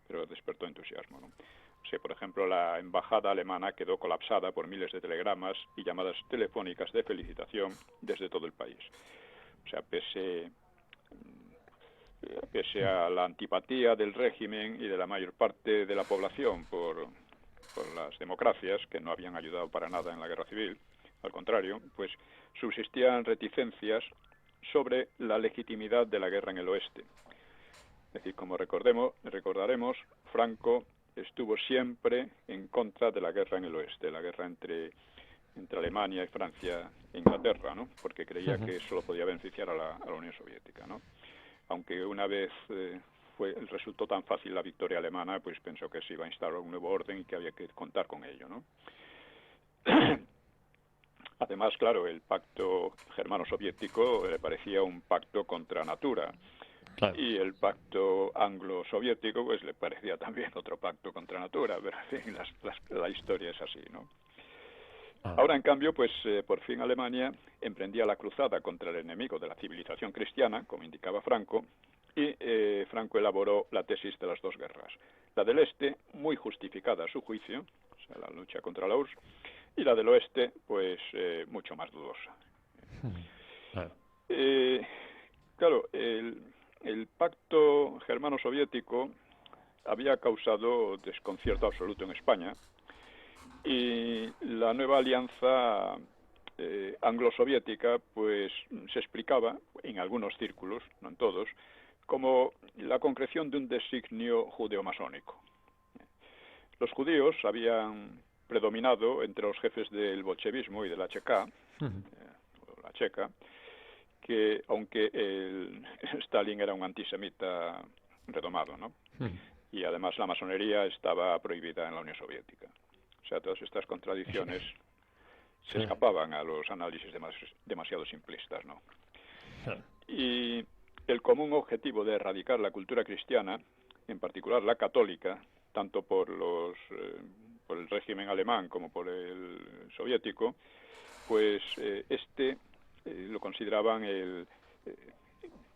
pero despertó entusiasmo, ¿no? O sea, por ejemplo, la embajada alemana quedó colapsada por miles de telegramas y llamadas telefónicas de felicitación desde todo el país. O sea, pese a la antipatía del régimen y de la mayor parte de la población por las democracias, que no habían ayudado para nada en la guerra civil, al contrario, pues subsistían reticencias sobre la legitimidad de la guerra en el oeste. Es decir, como recordaremos, Franco estuvo siempre en contra de la guerra en el oeste, la guerra entre Alemania y Francia e Inglaterra, ¿no? Porque creía que solo podía beneficiar a la Unión Soviética, ¿no? Aunque una vez resultó tan fácil la victoria alemana, pues pensó que se iba a instaurar un nuevo orden y que había que contar con ello, ¿no? Además, claro, el pacto germano-soviético le parecía un pacto contra natura. Claro. Y el pacto anglo-soviético pues le parecía también otro pacto contra natura, pero en fin, la historia es así, ¿no? Ahora, en cambio, pues por fin Alemania emprendía la cruzada contra el enemigo de la civilización cristiana, como indicaba Franco, y Franco elaboró la tesis de las dos guerras. La del este, muy justificada a su juicio, o sea, la lucha contra la URSS, y la del oeste, pues mucho más dudosa. Claro, el pacto germano-soviético había causado desconcierto absoluto en España y la nueva alianza anglo-soviética pues se explicaba en algunos círculos, no en todos, como la concreción de un designio judeo-masónico. Los judíos habían predominado entre los jefes del bolchevismo y de la CK, la checa, que aunque Stalin era un antisemita redomado, ¿no? Y además la masonería estaba prohibida en la Unión Soviética. O sea, todas estas contradicciones se escapaban a los análisis demasiado simplistas, ¿no? Y el común objetivo de erradicar la cultura cristiana, en particular la católica, tanto por el régimen alemán como por el soviético, pues lo consideraban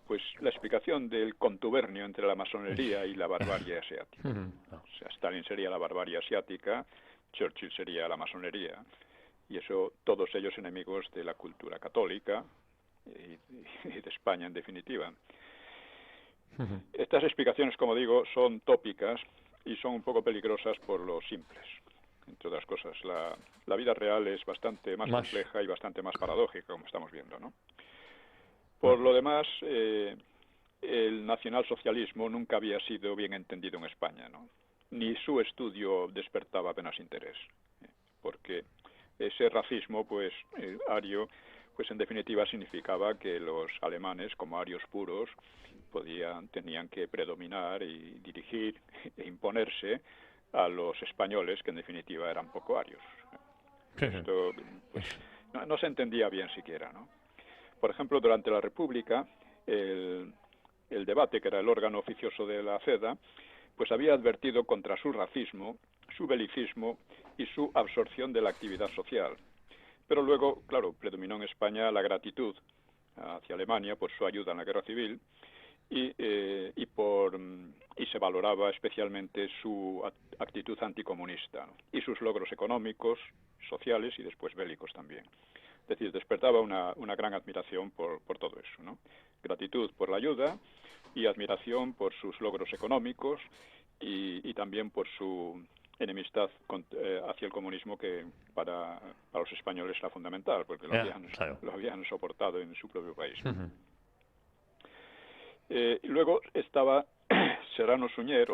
pues la explicación del contubernio entre la masonería y la barbarie asiática. O sea, Stalin sería la barbarie asiática, Churchill sería la masonería, y eso todos ellos enemigos de la cultura católica, y de España en definitiva. Estas explicaciones, como digo, son tópicas y son un poco peligrosas por lo simples. Entre otras cosas, la vida real es bastante más compleja y bastante más paradójica, como estamos viendo, ¿no? Por lo demás, el nacionalsocialismo nunca había sido bien entendido en España, ¿no? Ni su estudio despertaba apenas interés, porque ese racismo, pues, ario, pues en definitiva significaba que los alemanes, como arios puros, tenían que predominar y dirigir e imponerse a los españoles, que en definitiva eran poco arios. Esto, pues, no se entendía bien siquiera, ¿no? Por ejemplo, durante la República, el debate, que era el órgano oficioso de la CEDA, pues había advertido contra su racismo, su belicismo y su absorción de la actividad social. Pero luego, claro, predominó en España la gratitud hacia Alemania por su ayuda en la guerra civil y se valoraba especialmente su actitud anticomunista y sus logros económicos, sociales y después bélicos también. Es decir, despertaba una gran admiración por todo eso, ¿no? Gratitud por la ayuda y admiración por sus logros económicos y también por su enemistad hacia el comunismo, que para los españoles era fundamental, porque lo habían soportado en su propio país. Luego estaba Serrano Suñer,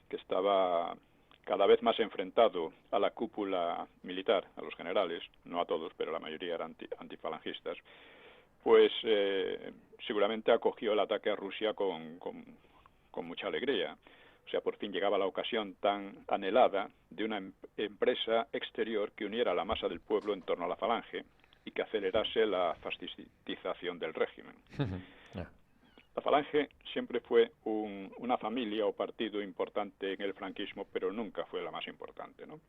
que estaba cada vez más enfrentado a la cúpula militar, a los generales, no a todos, pero la mayoría eran antifalangistas, pues seguramente acogió el ataque a Rusia con mucha alegría. O sea, por fin llegaba la ocasión tan anhelada de una empresa exterior que uniera a la masa del pueblo en torno a la falange y que acelerase la fascistización del régimen. La falange siempre fue una familia o partido importante en el franquismo, pero nunca fue la más importante, ¿no?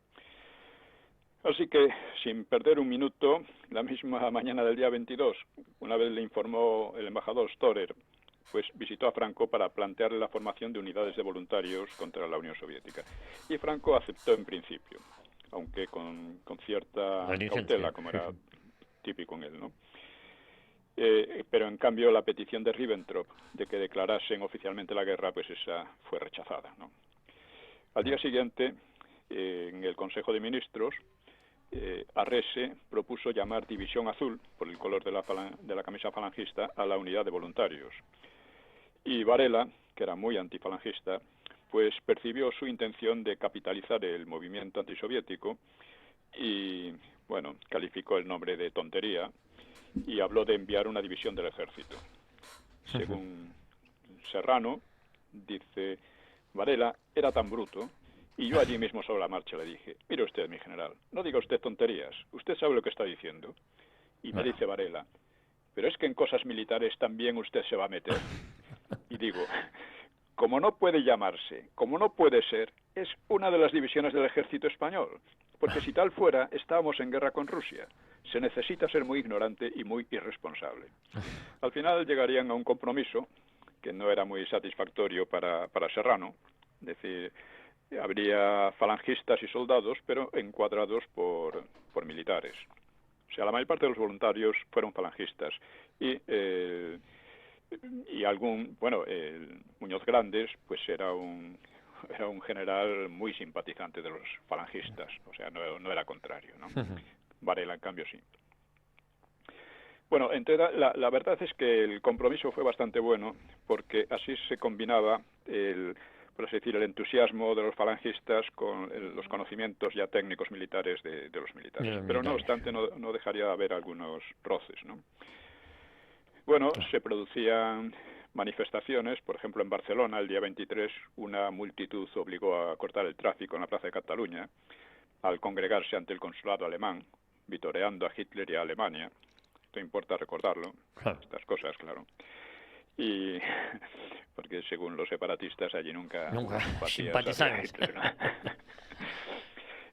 Así que, sin perder un minuto, la misma mañana del día 22, una vez le informó el embajador Storer, pues visitó a Franco para plantearle la formación de unidades de voluntarios contra la Unión Soviética. Y Franco aceptó en principio, aunque con cierta cautela, como era típico en él, ¿no? Pero en cambio la petición de Ribbentrop de que declarasen oficialmente la guerra, pues esa fue rechazada, ¿no? Al día siguiente, en el Consejo de Ministros, Arrese propuso llamar División Azul, por el color de la camisa falangista, a la unidad de voluntarios. Y Varela, que era muy antifalangista, pues percibió su intención de capitalizar el movimiento antisoviético y, bueno, calificó el nombre de tontería y habló de enviar una división del ejército. Según Serrano, dice, Varela era tan bruto, y yo allí mismo sobre la marcha le dije, mire usted, mi general, no diga usted tonterías, usted sabe lo que está diciendo. Y me dice Varela, pero es que en cosas militares también usted se va a meter. Y digo, como no puede llamarse, como no puede ser, es una de las divisiones del ejército español, porque si tal fuera, estábamos en guerra con Rusia. Se necesita ser muy ignorante y muy irresponsable. Al final llegarían a un compromiso que no era muy satisfactorio para Serrano, es decir, habría falangistas y soldados, pero encuadrados por militares. O sea, la mayor parte de los voluntarios fueron falangistas y Muñoz Grandes, pues era un general muy simpatizante de los falangistas, o sea, no era contrario, ¿no? Varela, en cambio, sí. Bueno, entonces la verdad es que el compromiso fue bastante bueno, porque así se combinaba por así decir, el entusiasmo de los falangistas con los conocimientos ya técnicos militares de los militares. Pero no obstante, no dejaría de haber algunos roces, ¿no? Bueno, se producían manifestaciones, por ejemplo, en Barcelona, el día 23, una multitud obligó a cortar el tráfico en la Plaza de Cataluña al congregarse ante el consulado alemán, vitoreando a Hitler y a Alemania. Esto importa recordarlo, estas cosas, claro. Y porque según los separatistas allí nunca simpatizaron.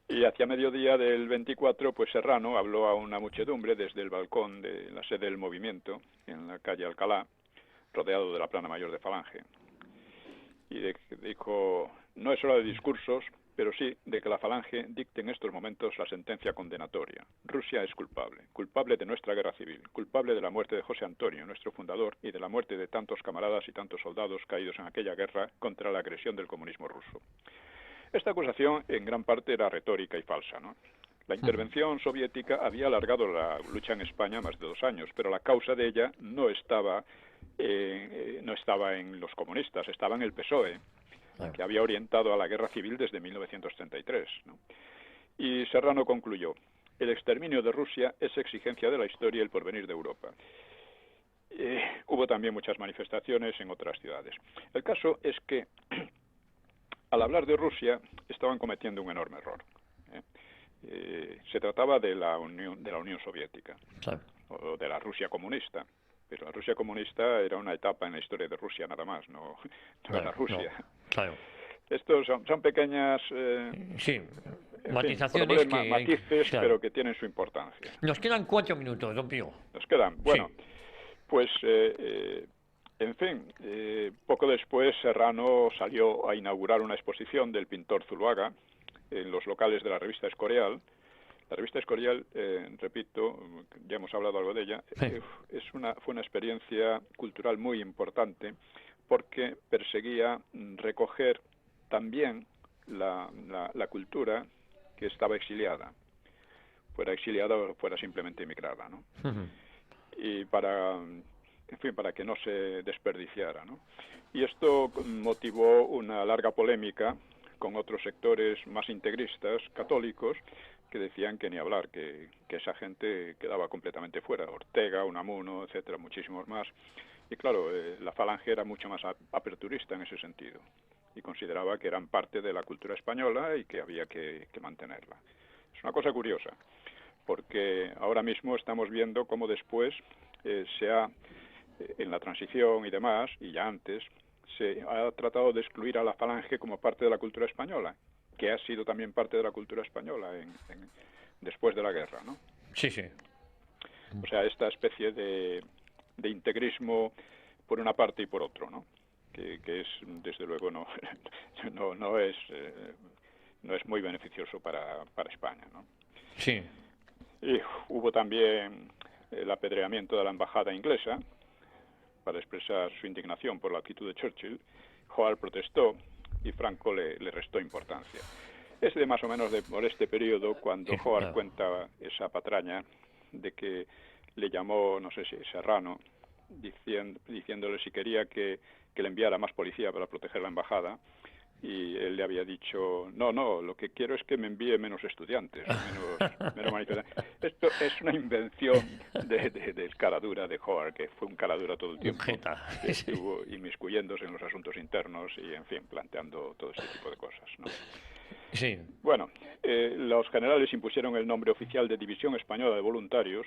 Y hacia mediodía del 24, pues Serrano habló a una muchedumbre desde el balcón de la sede del movimiento, en la calle Alcalá, rodeado de la plana mayor de Falange. Y dijo, no es hora de discursos, pero sí de que la Falange dicte en estos momentos la sentencia condenatoria. Rusia es culpable, culpable de nuestra guerra civil, culpable de la muerte de José Antonio, nuestro fundador, y de la muerte de tantos camaradas y tantos soldados caídos en aquella guerra contra la agresión del comunismo ruso. Esta acusación en gran parte era retórica y falsa, ¿no? La intervención soviética había alargado la lucha en España más de 2 años, pero la causa de ella no estaba en los comunistas, estaba en el PSOE, que había orientado a la guerra civil desde 1933, ¿no? Y Serrano concluyó: el exterminio de Rusia es exigencia de la historia y el porvenir de Europa. Hubo también muchas manifestaciones en otras ciudades. El caso es que al hablar de Rusia estaban cometiendo un enorme error. Se trataba de la Unión Soviética, claro, o de la Rusia comunista, pero la Rusia comunista era una etapa en la historia de Rusia nada más, no era Rusia. No, claro. Estos son pequeñas matizaciones, matices, claro, pero que tienen su importancia. Nos quedan 4 minutos, don Pío. Nos quedan, bueno, pues en fin, poco después Serrano salió a inaugurar una exposición del pintor Zuluaga en los locales de la revista Escorial. La revista Escorial, repito, ya hemos hablado algo de ella, fue una experiencia cultural muy importante porque perseguía recoger también la cultura que estaba exiliada, o fuera simplemente emigrada, ¿no? Y para que no se desperdiciara, ¿no? Y esto motivó una larga polémica con otros sectores más integristas, católicos, que decían que ni hablar, que esa gente quedaba completamente fuera. Ortega, Unamuno, etcétera, muchísimos más. Y claro, la Falange era mucho más aperturista en ese sentido y consideraba que eran parte de la cultura española y que había que mantenerla. Es una cosa curiosa, porque ahora mismo estamos viendo cómo después en la transición y demás, y ya antes, se ha tratado de excluir a la Falange como parte de la cultura española, que ha sido también parte de la cultura española después de la guerra, ¿no? Sí, sí. O sea, esta especie de integrismo por una parte y por otro, ¿no? Que es, desde luego, no es muy beneficioso para España, ¿no? Sí. Y hubo también el apedreamiento de la embajada inglesa para expresar su indignación por la actitud de Churchill. Howard protestó y Franco le restó importancia. Es de más o menos por este periodo cuando Howard cuenta esa patraña de que le llamó, no sé si Serrano, diciéndole si quería que le enviara más policía para proteger la embajada, y él le había dicho, no, lo que quiero es que me envíe menos estudiantes, menos manifestantes. Esto es una invención del caradura de Howard, que fue un caradura todo el tiempo, que estuvo inmiscuyéndose en los asuntos internos y, en fin, planteando todo este tipo de cosas, ¿no? Sí. Bueno, los generales impusieron el nombre oficial de División Española de Voluntarios,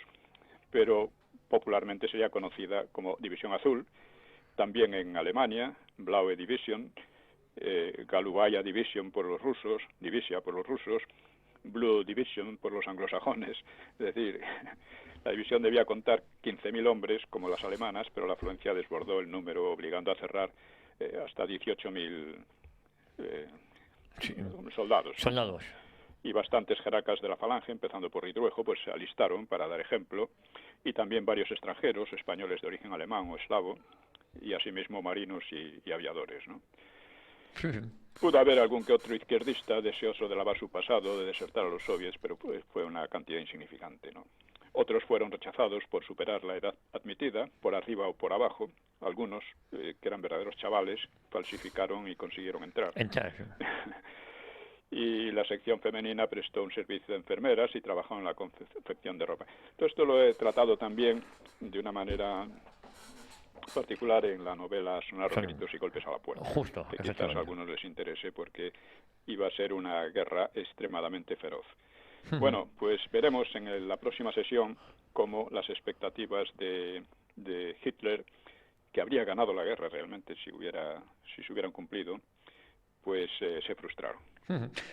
pero popularmente sería conocida como División Azul. También en Alemania, Blaue Division, Galubaya Division por los rusos, Divisia por los rusos, Blue Division por los anglosajones. Es decir, la división debía contar 15.000 hombres como las alemanas, pero la afluencia desbordó el número, obligando a cerrar hasta 18.000 soldados. Y bastantes jerarcas de la Falange, empezando por Ridruejo, pues se alistaron para dar ejemplo, y también varios extranjeros, españoles de origen alemán o eslavo, y asimismo marinos y aviadores, ¿no? Pudo haber algún que otro izquierdista deseoso de lavar su pasado, de desertar a los soviets, pero pues fue una cantidad insignificante, ¿no? Otros fueron rechazados por superar la edad admitida, por arriba o por abajo. Algunos, que eran verdaderos chavales, falsificaron y consiguieron entrar. Y la sección femenina prestó un servicio de enfermeras y trabajó en la confección de ropa. Todo esto lo he tratado también de una manera particular en la novela Sonaron gritos y golpes a la puerta, que quizás a algunos les interese porque iba a ser una guerra extremadamente feroz. Bueno, pues veremos en la próxima sesión cómo las expectativas de Hitler, que habría ganado la guerra realmente si se hubieran cumplido, pues se frustraron.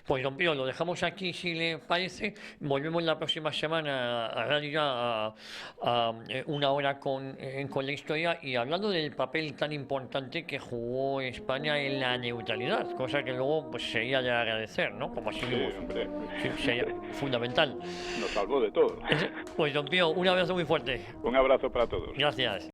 Pues don Pío, lo dejamos aquí si le parece. Volvemos la próxima semana a Radio Ya a una hora con la historia y hablando del papel tan importante que jugó España en la neutralidad, cosa que luego pues sería de agradecer, ¿no? Como así Sí, hombre. sí, sería fundamental. Nos salvó de todo. Pues don Pío, un abrazo muy fuerte. Un abrazo para todos. Gracias.